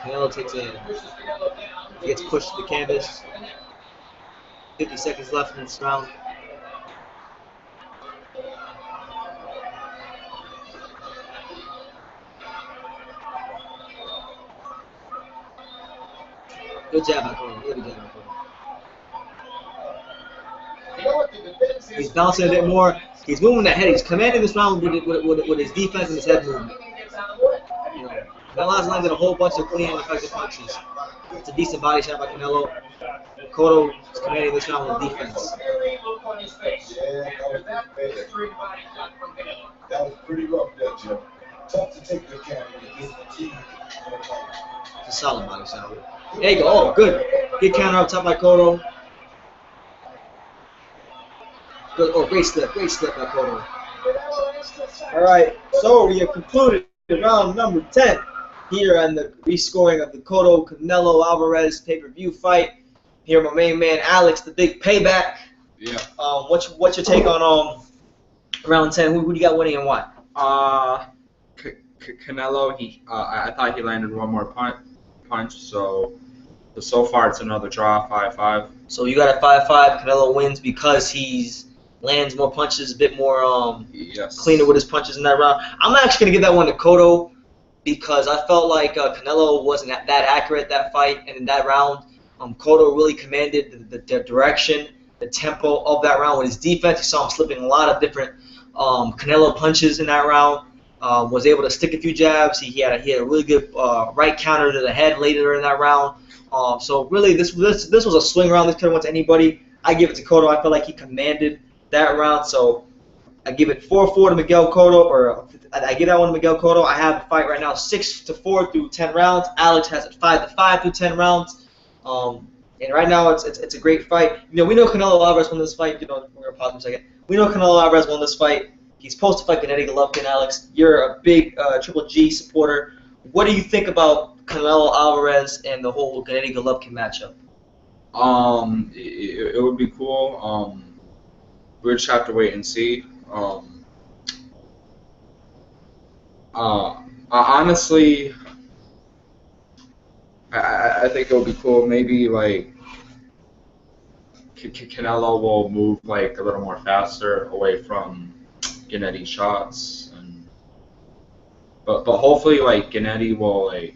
Canelo takes a hit. He gets pushed to the canvas. 50 seconds left in this round. Good jab by Cotto. Good jab by Cotto. He's bouncing a bit more. He's moving that head. He's commanding this round with his defense and his head movement. You know, Canelo's landed a whole bunch of clean and effective punches. It's a decent body shot by Canelo. Cotto is commanding this round with defense. That was pretty rough there, Jim. Tough to take the counter with this fatigue. It's a solid body shot. There you go. Oh, good. Good counter up top by Cotto. Good. Oh, great step by Cotto. All right, so we have concluded round number 10 here on the rescoring of the Cotto Canelo Alvarez pay-per-view fight. Here, my main man Alex, the big payback. Yeah. What's your take on round 10? Who do you got winning and why? Canelo. I thought he landed one more punch. So far it's another draw, 5-5. So you got a 5-5. Canelo wins because he's lands more punches, a bit more yes. cleaner with his punches in that round. I'm actually gonna give that one to Cotto because I felt like Canelo wasn't that accurate that fight, and in that round, Cotto really commanded the direction, the tempo of that round with his defense. You saw him slipping a lot of different Canelo punches in that round. Was able to stick a few jabs. He had a really good right counter to the head later in that round. So really, this was a swing round. This could have went to anybody. I give it to Cotto. I felt like he commanded that round, so I give it 4-4 to Miguel Cotto, or I give that one to Miguel Cotto. I have the fight right now 6-4 through 10 rounds. Alex has it 5-5 through 10 rounds. And right now it's a great fight. You know, we know Canelo Alvarez won this fight. You know, we're gonna pause for a second. We know Canelo Alvarez won this fight. He's supposed to fight Gennady Golovkin. Alex, you're a big Triple G supporter. What do you think about Canelo Alvarez and the whole Gennady Golovkin matchup? It would be cool. We just have to wait and see. Honestly, I think it would be cool. Maybe like Canelo will move like a little more faster away from Gennedy's shots, but hopefully like Gennady will like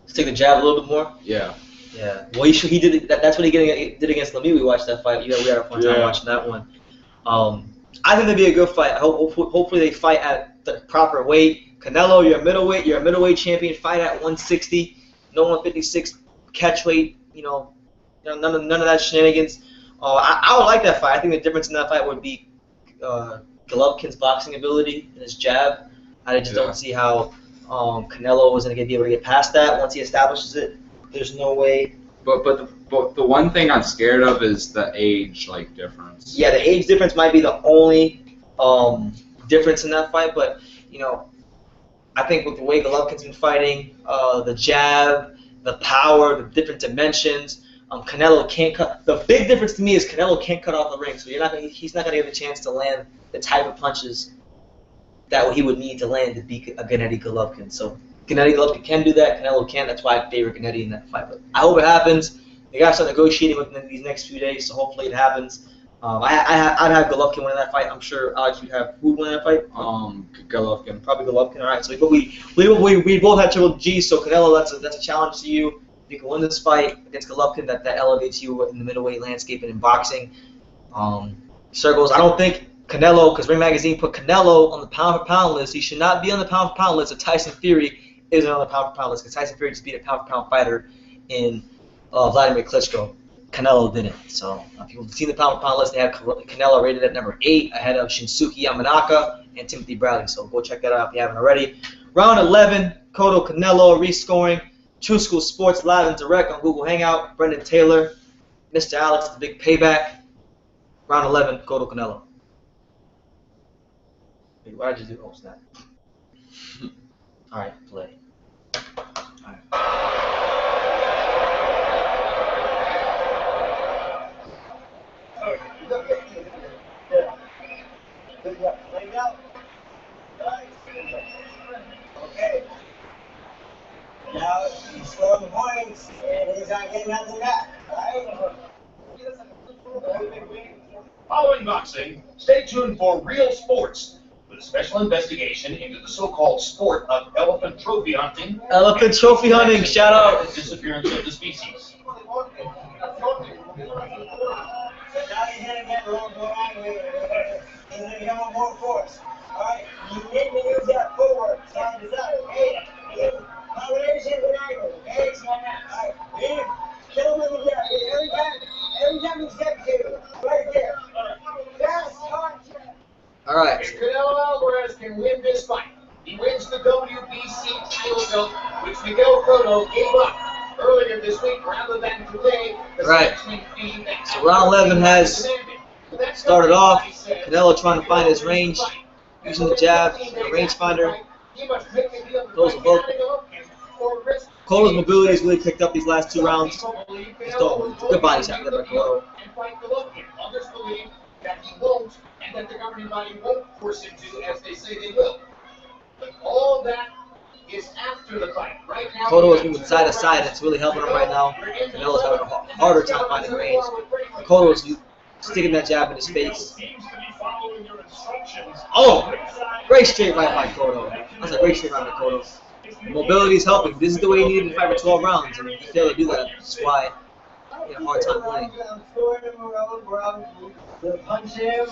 Stick the jab a little bit more. yeah. Yeah. Well, he did. That's what he did against Lemieux. We watched that fight. We had a fun time watching that one. I think that'd be a good fight. Hopefully they fight at the proper weight. Canelo, you're a middleweight. You're a middleweight champion. Fight at 160, no 156 catch weight. None of that shenanigans. I would like that fight. I think the difference in that fight would be Golovkin's boxing ability and his jab. I just don't see how Canelo was going to be able to get past that once he establishes it. There's no way. But the one thing I'm scared of is the age difference. Yeah, the age difference might be the only difference in that fight. But I think with the way Golovkin's been fighting, the jab, the power, the different dimensions, Canelo can't cut. The big difference to me is Canelo can't cut off the ring, so he's not gonna get a chance to land the type of punches that he would need to land to beat a Gennady Golovkin. So Gennady Golovkin can do that. Canelo can't. That's why I favor Gennady in that fight. But I hope it happens. They got to start negotiating within these next few days, so hopefully it happens. I'd have Golovkin winning that fight. I'm sure Alex would have who win that fight. Golovkin. Probably Golovkin. All right. So we both had Triple G. So Canelo, that's a challenge to you. If you can win this fight against Golovkin, that elevates you in the middleweight landscape and in boxing. Circles. I don't think Canelo, because Ring Magazine put Canelo on the pound for pound list. He should not be on the pound for pound list if Tyson Fury isn't on the pound for pound list, because Tyson Fury just beat a pound for pound fighter in Vladimir Klitschko. Canelo didn't. So if you've seen the pound for pound list, they have Canelo rated at number 8 ahead of Shinsuke Yamanaka and Timothy Bradley. So go check that out if you haven't already. Round 11, Cotto Canelo rescoring. True School Sports live and direct on Google Hangout. Brendan Taylor, Mr. Alex, the big payback. Round 11, Cotto Canelo. Wait, why did you do? Oh, snap. All right, play. All right. Okay. Now he's scoring points and he's not getting nothing back. Right? Following boxing, stay tuned for Real Sports with a special investigation into the so-called sport of elephant trophy hunting. Elephant trophy hunting, shout out. The disappearance of the species. So now he's gonna get a little more angry. He's gonna come on more force. Alright? You need to use that footwork. Side to side. Hey, combination and angle. Okay? Alright. Hey, kill him in the gap. Every time you step to, right there. Fast punch. All right. If Canelo Alvarez can win this fight, he wins the WBC title belt, which Miguel Cotto gave up earlier this week rather than today. Right. So round 11 has started off. Canelo trying to find his range, using the jab, the rangefinder. Those are both. Cotto's mobility has really picked up these last 2 rounds. Good body shot there by Cotto. Others believe that he won't, and that the governing body won't force him to, as they say they will. But all that is after the fight. Right now, Cotto is moving side to side. It's really helping him right now. Canelo's having a harder time finding range. Cotto's sticking that jab in his face. Oh, great straight right by Cotto. That's a great straight right by Cotto. The mobility is helping. This is the way he needed to fight for 12 rounds, and he failed to do that. That's why he had a hard time winning. To punch him,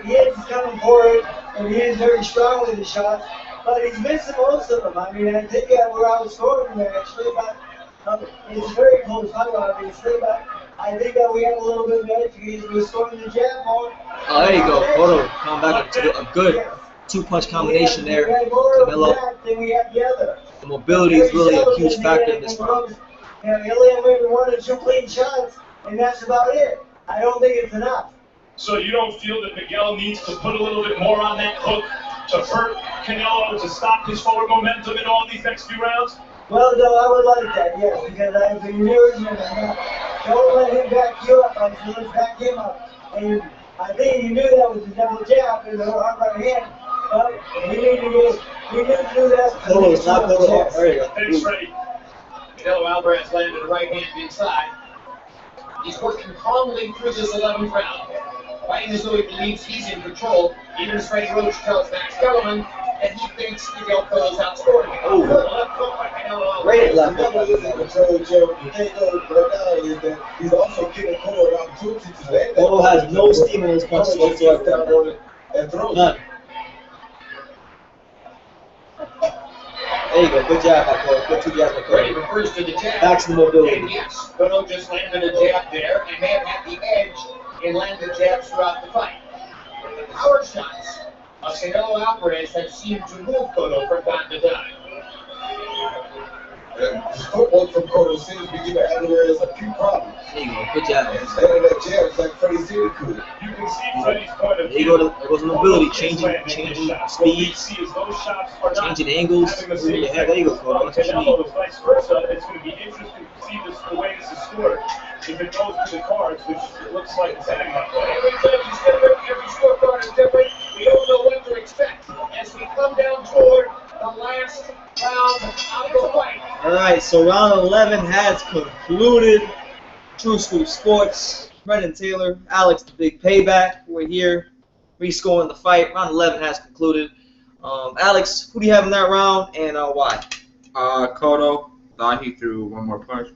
he is coming for it, and he is very strong with his shots, but he's missing most of them. I mean, I think we're outscoring him actually, but it's very close fight, obviously, but I think that we have a little bit of edge because we're scoring the jab more. Oh, there you go. Cotto coming back to a good 2-punch combination there. Canelo. The mobility is really a huge factor in this round. Yeah, he only had 1 or 2 clean shots, and that's about it. I don't think it's enough. So you don't feel that Miguel needs to put a little bit more on that hook to hurt Canelo to stop his forward momentum in all these next few rounds? Well, no, I would like that, yes, because I've been encouraging him. Don't let him back you up. I said, let's back him up. And I think he knew that was the double jab and the hard right hand. But we need to do that. Cotto is not Cotto. There you go. Thanks, Freddie. Canelo Alvarez landed a right hand inside. He's working calmly through this 11th round, fighting as though he believes he's in control. Even as Freddie Roach tells Max Kellerman that he thinks Miguel Cotto's outscoring him. Oh, Left hook by Canelo Alvarez. great left Canelo hook. is in control, Joe. The thing right now is that he's also giving Cotto an opportunity to land that. Cotto has no steam in his punches whatsoever. And throw. None. There you go. Good job by Cotto. Good 2 jabs by Freddie Cotto. refers to the jab. Back to the mobility. And yes, Cotto just landed a jab there and may have had the edge in landing jabs throughout the fight. But the power shots of Canelo Alvarez have seemed to move Cotto from time to time. This footwork from Cotto seems to be giving Alvarez a few problems. There you go. Good job. And standing that jab is like Freddie said he could. You can see Freddie's point of There you view. go. There goes mobility, Cotto is changing landing his shots. What we speeds, see is those shots are not changing angles. having the Moving same your head. There you go, Cotto. That's what you Canelo, need. the vice versa. It's going to be interesting to see the way this is scored. If it goes to the cards, which it looks like it's heading that way. Every judge is different, every scorecard is different. We don't know what to expect as we come down toward the last round of the fight. All right, so round 11 has concluded. True School Sports, Brendan Taylor, Alex, the big payback. We're here, rescoring the fight. Round 11 has concluded. Alex, who do you have in that round and why? Cotto. Thought he threw one more punch.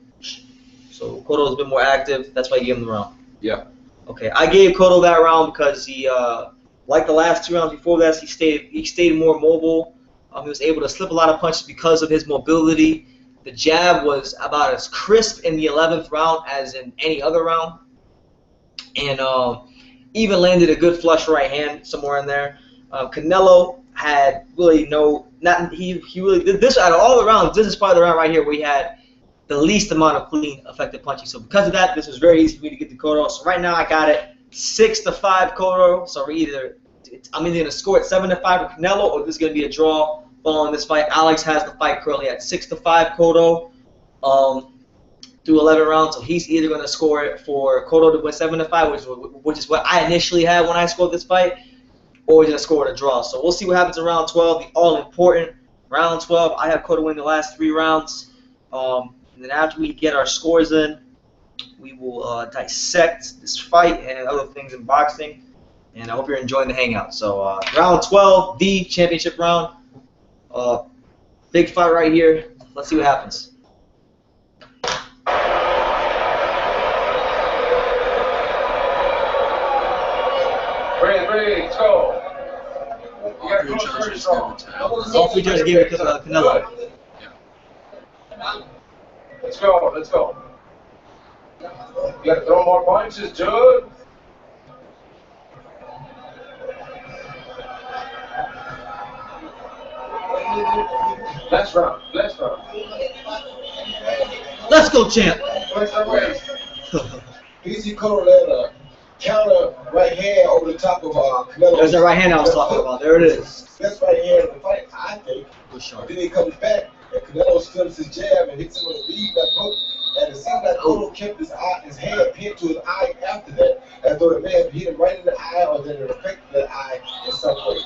So Cotto's been more active. That's why you gave him the round. Yeah. Okay, I gave Cotto that round because he, like the last 2 rounds before that, he stayed more mobile. He was able to slip a lot of punches because of his mobility. The jab was about as crisp in the 11th round as in any other round, and even landed a good flush right hand somewhere in there. Canelo had really he really did this out of all the rounds. This is probably the round right here where he had the least amount of clean, effective punching. So because of that, this was very easy for me to get to Cotto. So right now I got it 6-5 Cotto. So I'm either going to score it 7-5 for Canelo, or this is going to be a draw following this fight. Alex has the fight currently at 6-5 Cotto through 11 rounds. So he's either going to score it for Cotto to win 7-5, which is what I initially had when I scored this fight, or he's going to score it a draw. So we'll see what happens in round 12, the all-important round 12. I have Cotto win the last 3 rounds. And then after we get our scores in, we will dissect this fight and other things in boxing. And I hope you're enjoying the hangout. So round 12, the championship round. Big fight right here. Let's see what happens. Ready, let's go. You got to All close three very judges strong. give it to All 3 judges gave it to Canelo. Let's go, let's go. You got to throw more punches, dude. Last round, last round. Let's go, champ. Easy Cotto land a counter right hand over the top of Canelo. There's that right hand I was talking about. There it is. That's right hand in the fight, I think. Good shot. Then he comes back, and Canelo slips his jab and hits him with a lead left hook. And it seems like Cotto kept his hand pinned to his eye after that, as though it may have hit him right in the eye or that it affected the eye in some way.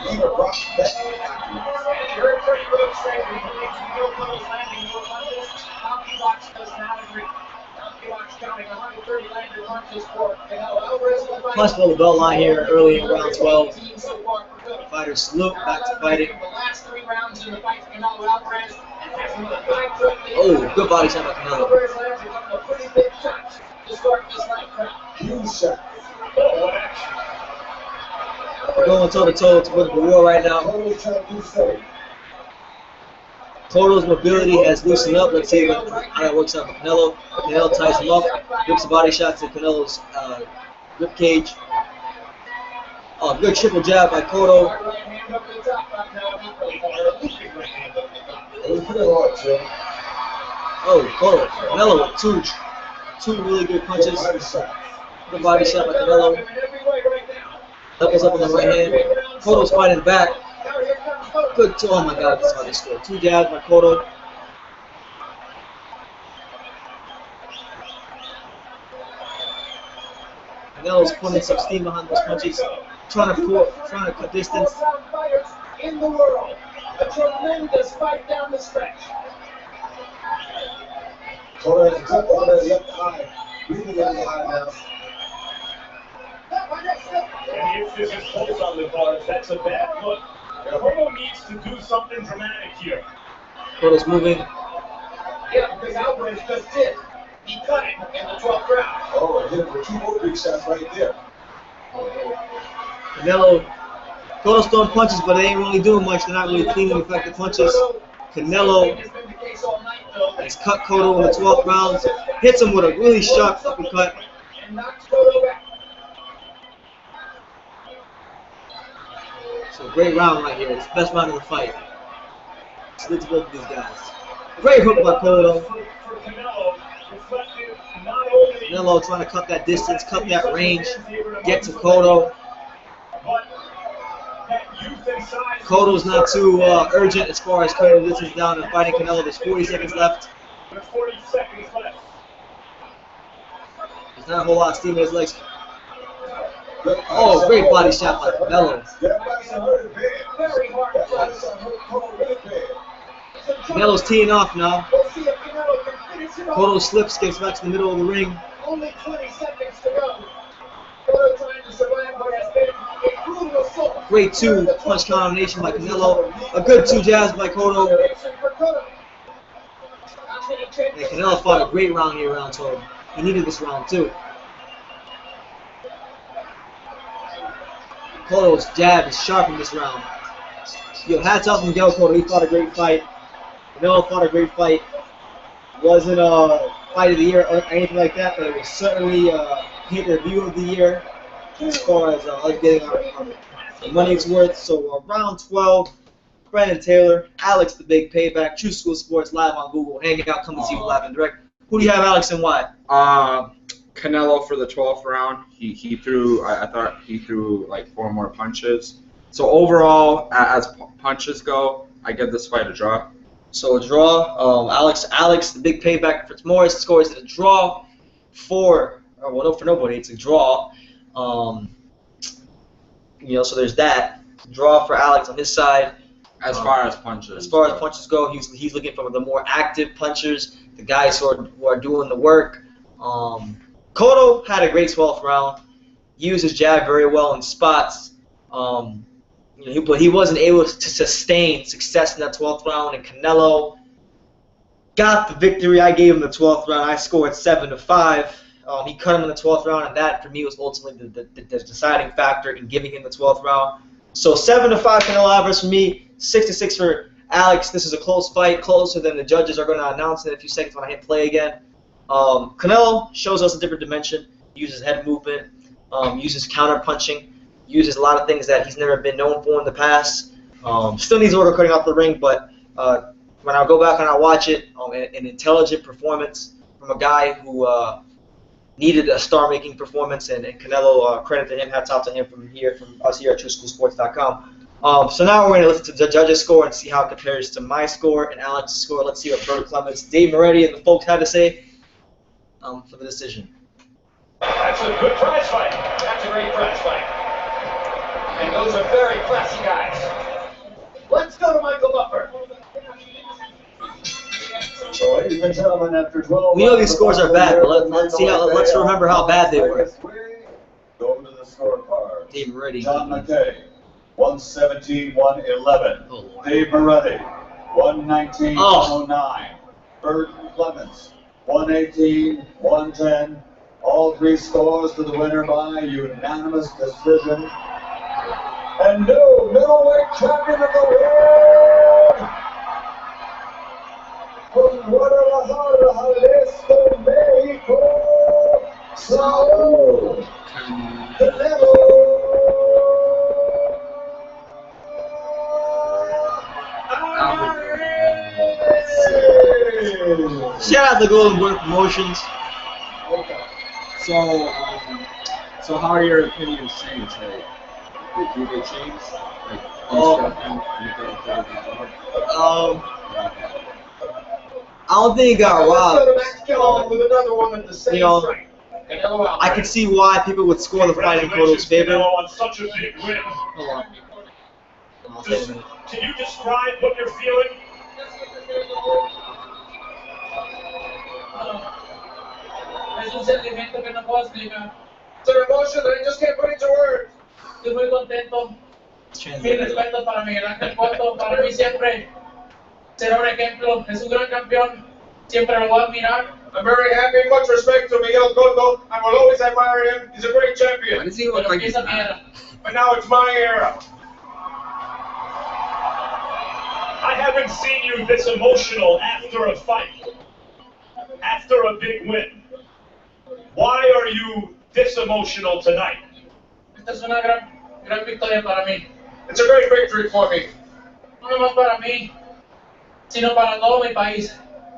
He even rocked back afterwards. You're pretty good, saying we believe Miguel Cotto's landing more punches. Hockey Box does not agree. Hockey Box counting 130 landed punches for Canelo Alvarez. Plus below the belt line here early in round 12. So far for Cotto. Fighters salute, back to fighting. The last 3 rounds in the fight for Canelo Alvarez. And has him with a 5-foot lead. Oh, good body shot by Canelo. Alvarez lands a couple of pretty big shots to start this night round. Huge shot. Oh, what action. We're going toe-to-toe with the war right now. Cotto's trying to do something. Cotto's mobility has loosened up. Let's see how that works out for Canelo. Canelo ties him up, whips a body shot to Canelo's rib cage. Oh, good triple jab by Cotto. Right hand up to the top. Not really hard. A looping right hand up to the top. It was pretty hard, Joe. Oh, Cotto. Canelo with two really good punches. Body shot. Good body shot by Canelo. In every way right now. Doubles up on the right hand. Cotto's fighting back. Now here comes Cotto. Good two. Oh my God, this is how they score. 2 jabs by Cotto. Canelo's putting some steam behind those punches, trying to cut distance. Four-round fighters in the world. A tremendous fight down the stretch. Cotto has a cut on his left eye. Breathing in his eye now. And if this is close on the cards, that's a bad look. Cotto needs to do something dramatic here. Cotto's moving. Yeah, because Alvarez just did. He cut it in the 12th round. Oh, hit him with 2 more big shots right there. Cotto's throwing punches, but they ain't really doing much. They're not really clean and effective punches. Canelo Has been the case all night, though. has cut Cotto in the 12th round. Hits him with a really sharp uppercut. And knocks Cotto back. So great round right here. It's the best round of the fight. Salute to both of these guys. Great hook by Cotto. For Canelo, reflected not only Canelo trying to cut that distance, cut that range, get to Cotto. but that youth and size. Cotto's not too urgent as far as cutting the distance down and fighting Canelo. There's 40 seconds left. There's 40 seconds left. There's not a whole lot of steam in his legs. Oh, great body shot by Canelo. Canelo's teeing off now. Cotto slips, gets back to the middle of the ring. Only 20 seconds to go. Cotto trying to survive what has been a brutal assault. Great two-punch combination by Canelo. A good two jabs by Cotto. And Canelo fought a great round here, round 12. He needed this round too. Cotto's jab is sharp in this round. Yo, hats off to Miguel Cotto. He fought a great fight. Canelo fought a great fight. Wasn't a fight of the year or anything like that, but it was certainly pay-per-view of the year as far as us getting our money's worth. So round 12, Brandon Taylor, Alex the Big Payback, True School Sports live on Google. Hang out, come and see you live and direct. Who do you have, Alex, and why? Canelo for the 12th round. He threw. I thought he threw like 4 more punches. So overall, as punches go, I give this fight a draw. So a draw. Alex, the Big Payback, Fritz Morris scores it a draw for nobody. It's a draw. So there's that draw for Alex on his side. As far as punches. As far as punches go, he's looking for the more active punchers, the guys who are doing the work. Cotto had a great 12th round. Used his jab very well in spots. But he wasn't able to sustain success in that 12th round. And Canelo got the victory. I gave him the 12th round. I scored 7-5. He cut him in the 12th round, and that for me was ultimately the deciding factor in giving him the 12th round. So 7-5 Canelo Alvarez for me, 6-6 for Alex. This is a close fight, closer than the judges are going to announce in a few seconds when I hit play again. Canelo shows us a different dimension. Uses head movement, uses counter punching, uses a lot of things that he's never been known for in the past. Still needs work cutting off the ring, but when I go back and I watch it, an intelligent performance from a guy who needed a star-making performance, and Canelo, credit to him, hats off to him from us here at TrueSchoolSports.com. So now we're going to listen to the judges' score and see how it compares to my score and Alex's score. Let's see what Bert Clements, Dave Moretti, and the folks had to say for the decision. That's a good prize fight. That's a great prize fight. And those are very classy guys. Let's go to Michael Buffer. So, ladies and gentlemen, after 12 We know these scores are bad, but let's remember how bad they were. Go to the scorecard. Dave Moretti. John McKay, 117-111. Oh, Lord. Dave Moretti, 119-109. Oh. Bert Clements, 118-110. All 3 scores to the winner by unanimous decision. And new middleweight champion of the world, from Guadalajara, Jalisco, Mexico, Saul Canelo Alvarez. Shout out to Golden Boy Promotions. So how are your opinions changed? Like, do they change? Like, I don't think he got robbed. With another one at the same strength. I can see why people would score the fight in Cotto's favor. Canelo on such a big win. Hold on. Can you describe what you're feeling? Es un sentimiento que no puedo explicar. It's an emotion that I just can't put into words. Estoy muy contento. Mi respeto para Miguel Ángel Cotto. Para mí siempre será un ejemplo. Es un gran campeón. Siempre lo voy a admirar. I'm very happy, much respect to Miguel Cotto. I will always admire him. He's a great champion. Why does he look Pero like empieza mi era. But now it's my era. I haven't seen you this emotional after a fight, after a big win. Why are you this emotional tonight? Esta es una gran victoria para mí. It's a great victory for me. No nomás para mí, sino para todo mi país.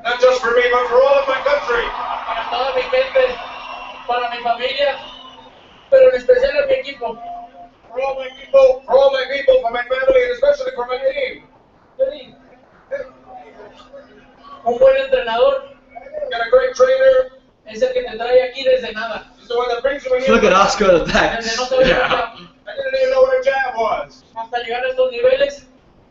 Not just for me, but for all of my country. para toda mi gente, para mi familia, pero en especial a mi equipo. For all my people, for my family, and especially for my team. Un buen entrenador Got a great trainer. es el que te trae aquí desde nada. He's the one that brings you in here. Look at Oscar at the back. Desde no saber Yeah. nada, I didn't even know what a jab was. hasta llegar a estos niveles,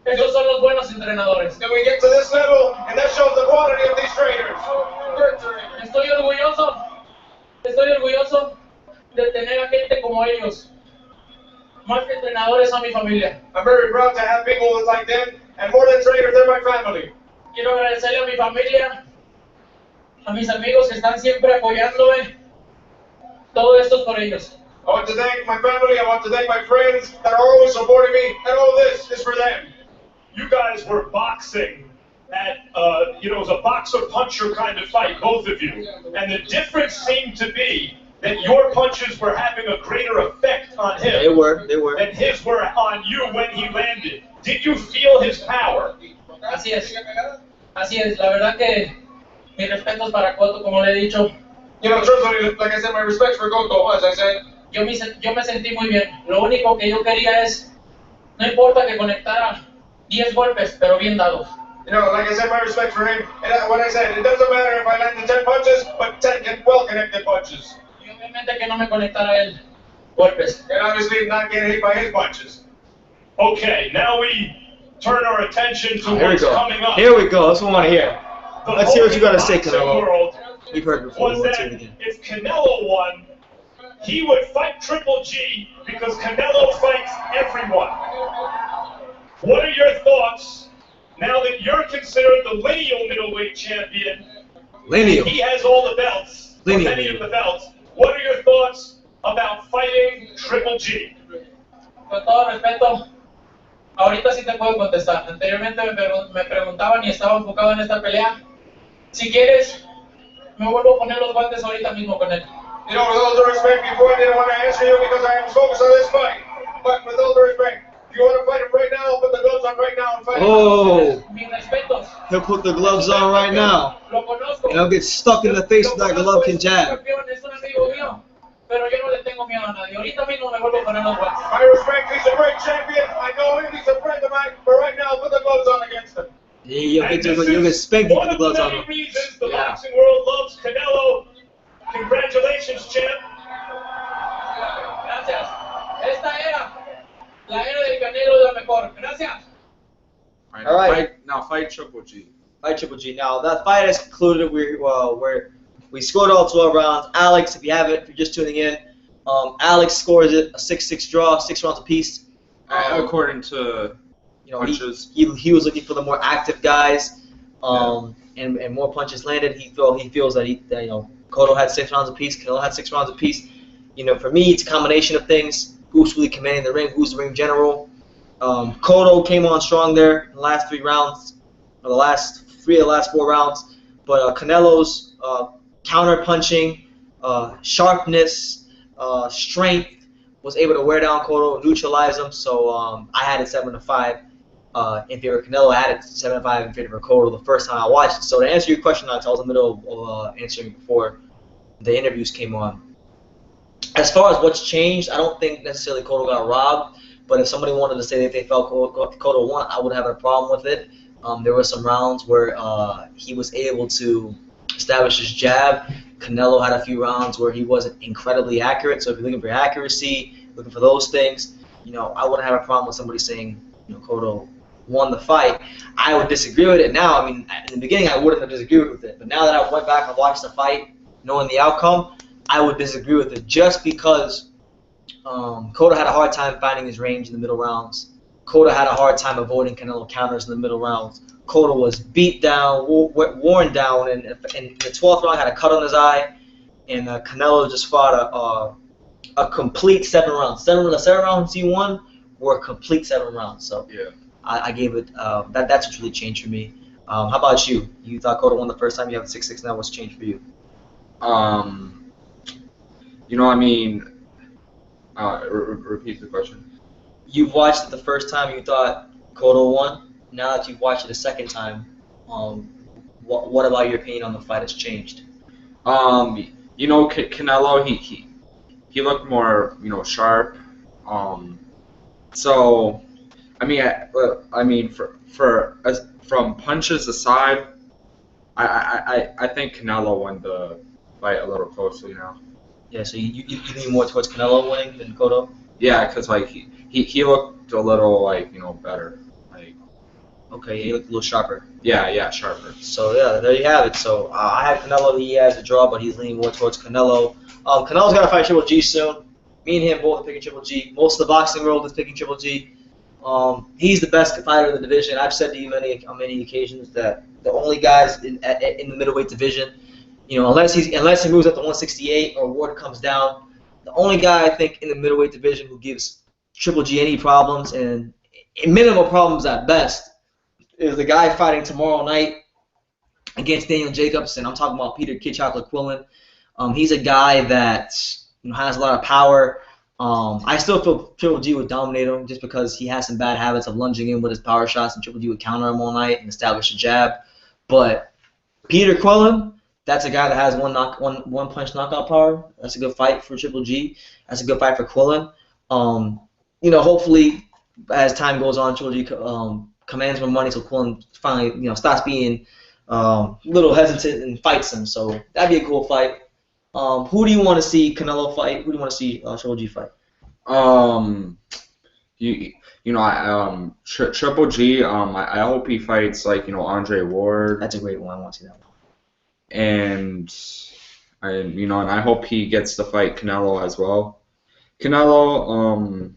esos son los buenos entrenadores. Then we get to this level, and that shows the quality of these trainers. Good trainers. Estoy orgulloso de tener a gente como ellos. Más que entrenadores a mi familia. I'm very proud to have people like them, and more than trainers, they're my family. Quiero agradecerle a mi familia, a mis amigos que están siempre apoyándome. Todo esto es por ellos. I want to thank my family, I want to thank my friends that are always supporting me, and all this is for them. You guys were boxing at, it was a boxer-puncher kind of fight, both of you. And the difference seemed to be that your punches were having a greater effect on him. They were. Than his were on you when he landed. Did you feel his power? Así es. Así es. La verdad que mis respetos para Cotto, como le he dicho. You know, truthfully, like I said, my respects for Cotto, as I said. Yo me sentí muy bien. Lo único que yo quería es, no importa que conectara 10 golpes, pero bien dados. You know, like I said, my respect for him. And what I said, it doesn't matter if I land 10 punches, but 10 well-connected punches. Y obviamente que no me conectara él golpes. And obviously not getting hit by his punches. Okay, now we turn our attention to Here we what's go. coming up. Here we go. That's what I want to hear. The Let's hear what you gotta say, boxing Canelo. world We've heard it before. was We won't that say it again. if Canelo won, he would fight Triple G because Canelo fights everyone. What are your thoughts now that you're considered the lineal middleweight champion? Lineal. He has all the belts, or Lineal. many of the belts. What are your thoughts about fighting Triple G? Con todo respeto, ahorita sí te puedo contestar. Anteriormente me preguntaban y estaba enfocado en esta pelea. Si quieres, me vuelvo a poner los guantes ahorita mismo con él. You know, with all due respect, before I didn't want to answer you because I am focused on this fight. But with all due respect, if you want to fight him right now, put the gloves on right now and fight him. Oh, Mis respetos. he'll put the gloves on right now. Lo conozco. And he'll get stuck in the face with that glove can jab. Es un amigo mío, pero yo no le tengo miedo a nadie. Ahorita mismo me vuelvo a poner los guantes. I respect, he's a great champion. I know him, he's a friend of mine. But right now, put the gloves on against him. You'll And get this spanked is with the gloves one on. of the many reasons the Yeah. boxing world loves Canelo. Congratulations, champ. Gracias. Esta era la era del Canelo la mejor. Gracias. All right. Fight Triple G. Fight Triple G. Now that fight has concluded. We scored all 12 rounds. Alex, if you're just tuning in, Alex scores it a 6-6 draw, 6 rounds apiece. According to punches. He was looking for the more active guys, and more punches landed. He feels that Cotto had 6 rounds apiece. Canelo had 6 rounds apiece. For me, it's a combination of things. Who's really commanding the ring? Who's the ring general? Cotto came on strong there in the last 3 rounds, or the last 3 of the last 4 rounds. But Canelo's counter punching, sharpness, strength was able to wear down Cotto, neutralize him. So I had it 7-5 in favor of Canelo. I had it 7-5 in favor of Cotto the first time I watched it. So to answer your question, I was in the middle of answering before the interviews came on. As far as what's changed, I don't think necessarily Cotto got robbed. But if somebody wanted to say that they felt Cotto won, I wouldn't have a problem with it. There were some rounds where he was able to establish his jab. Canelo had a few rounds where he wasn't incredibly accurate. So if you're looking for accuracy, looking for those things, I wouldn't have a problem with somebody saying, Cotto won the fight. I would disagree with it now. I mean, in the beginning, I wouldn't have disagreed with it. But now that I went back and watched the fight, knowing the outcome, I would disagree with it just because Cotto had a hard time finding his range in the middle rounds. Cotto had a hard time avoiding Canelo counters in the middle rounds. Cotto was beat down, worn down, and in the 12th round had a cut on his eye, and Canelo just fought a complete 7 rounds. The 7 rounds he won were a complete 7 rounds. So Yeah. I gave it that's what really changed for me. How about you? You thought Cotto won the first time. You have a 6-6 now. What's changed for you? Repeat the question. You've watched it the first time. You thought Cotto won. Now that you've watched it a second time, what about your opinion on the fight has changed? Canelo, he looked more, sharp. So I mean, from punches aside, I think Canelo won the fight a little closely now. Yeah, so you lean more towards Canelo winning than Cotto? Yeah, because like he looked a little better. Like Okay, he looked a little sharper. yeah, sharper. So yeah, there you have it. So I have Canelo. He has a draw, but he's leaning more towards Canelo. Canelo's got to fight Triple G soon. Me and him both are picking Triple G. Most of the boxing world is picking Triple G. He's the best fighter in the division. I've said to you on many occasions that the only guys in the middleweight division, unless he moves up to 168 or Ward comes down, the only guy I think in the middleweight division who gives Triple G any problems and minimal problems at best is the guy fighting tomorrow night against Daniel Jacobs, and I'm talking about Peter Kid Chocolate Quillen. He's a guy that has a lot of power. I still feel Triple G would dominate him just because he has some bad habits of lunging in with his power shots, and Triple G would counter him all night and establish a jab. But Peter Quillen, that's a guy that has one punch knockout power. That's a good fight for Triple G. That's a good fight for Quillen. Hopefully as time goes on, Triple G commands more money, so Quillen finally stops being a little hesitant and fights him. So that'd be a cool fight. Who do you want to see Canelo fight? Who do you want to see Triple G fight? Triple G. I hope he fights Andre Ward. That's a great one. I want to see that one. And I hope he gets to fight Canelo as well. Canelo,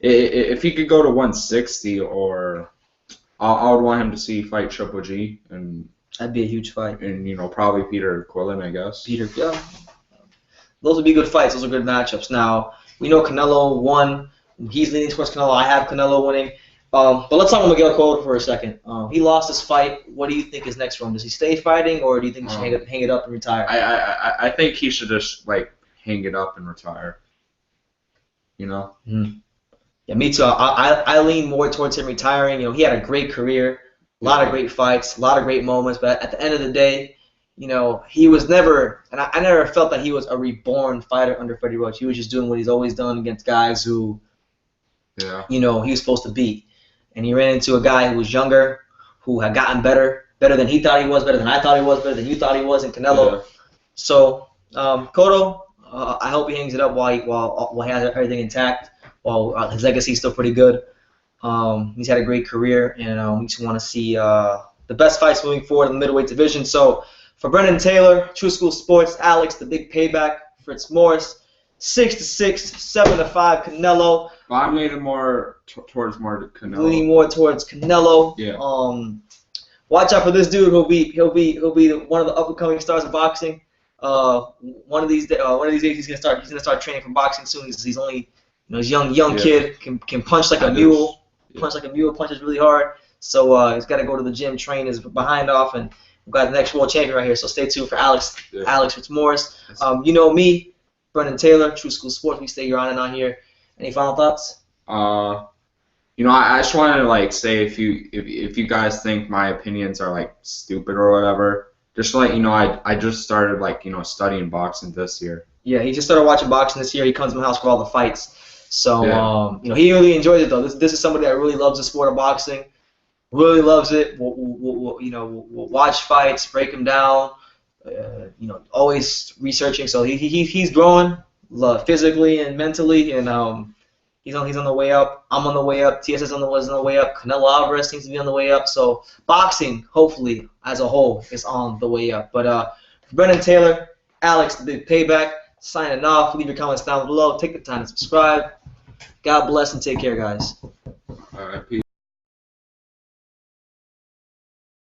if he could go to 160, or I would want him to see fight Triple G, and that'd be a huge fight. And probably Peter Quillen, I guess. Yeah. Those would be good fights. Those are good matchups. Now we know Canelo won. He's leaning towards Canelo. I have Canelo winning. But let's talk about Miguel Cotto for a second. He lost his fight. What do you think is next for him? Does he stay fighting, or do you think he should hang it up and retire? I think he should just hang it up and retire. Mm-hmm. Yeah, me too. I lean more towards him retiring. He had a great career, a lot of great fights, a lot of great moments. But at the end of the day, he was never, and I never felt that he was a reborn fighter under Freddie Roach. He was just doing what he's always done against guys who, he was supposed to beat. And he ran into a guy who was younger, who had gotten better than he thought he was, better than I thought he was, better than you thought he was, in Canelo. Yeah. So Cotto, I hope he hangs it up while he has everything intact. While his legacy is still pretty good. He's had a great career, and we just want to see the best fights moving forward in the middleweight division. So for Brendan Taylor, True School Sports, Alex, the Big Payback, Fritz Morris, 6-6, 7-5, Canelo. Well, I'm leaning more towards Canelo. Leaning more towards Canelo. Yeah. Watch out for this dude. He'll be one of the up and coming stars of boxing. One of these days he's gonna start training for boxing soon. He's only he's young kid, can punch like a mule. Punches really hard. So he's got to go to the gym, train his behind off, and we've got the next world champion right here. So stay tuned for Alex Fitzmaurice. You know me, Brendan Taylor, True School Sports. We stay your on and on here. Any final thoughts? I just wanted to say if you guys think my opinions are stupid or whatever, just to let you know, I just started studying boxing this year. Yeah, he just started watching boxing this year. He comes to my house for all the fights. So he really enjoys it though. This is somebody that really loves the sport of boxing. Really loves it. We'll watch fights, break them down. Always researching. So he's growing physically and mentally, and he's on the way up. I'm on the way up. TSS on the way up. Canelo Alvarez seems to be on the way up. So boxing, hopefully, as a whole, is on the way up. But Brendan Taylor, Alex, the Big Payback, signing off. Leave your comments down below. Take the time to subscribe. God bless and take care, guys.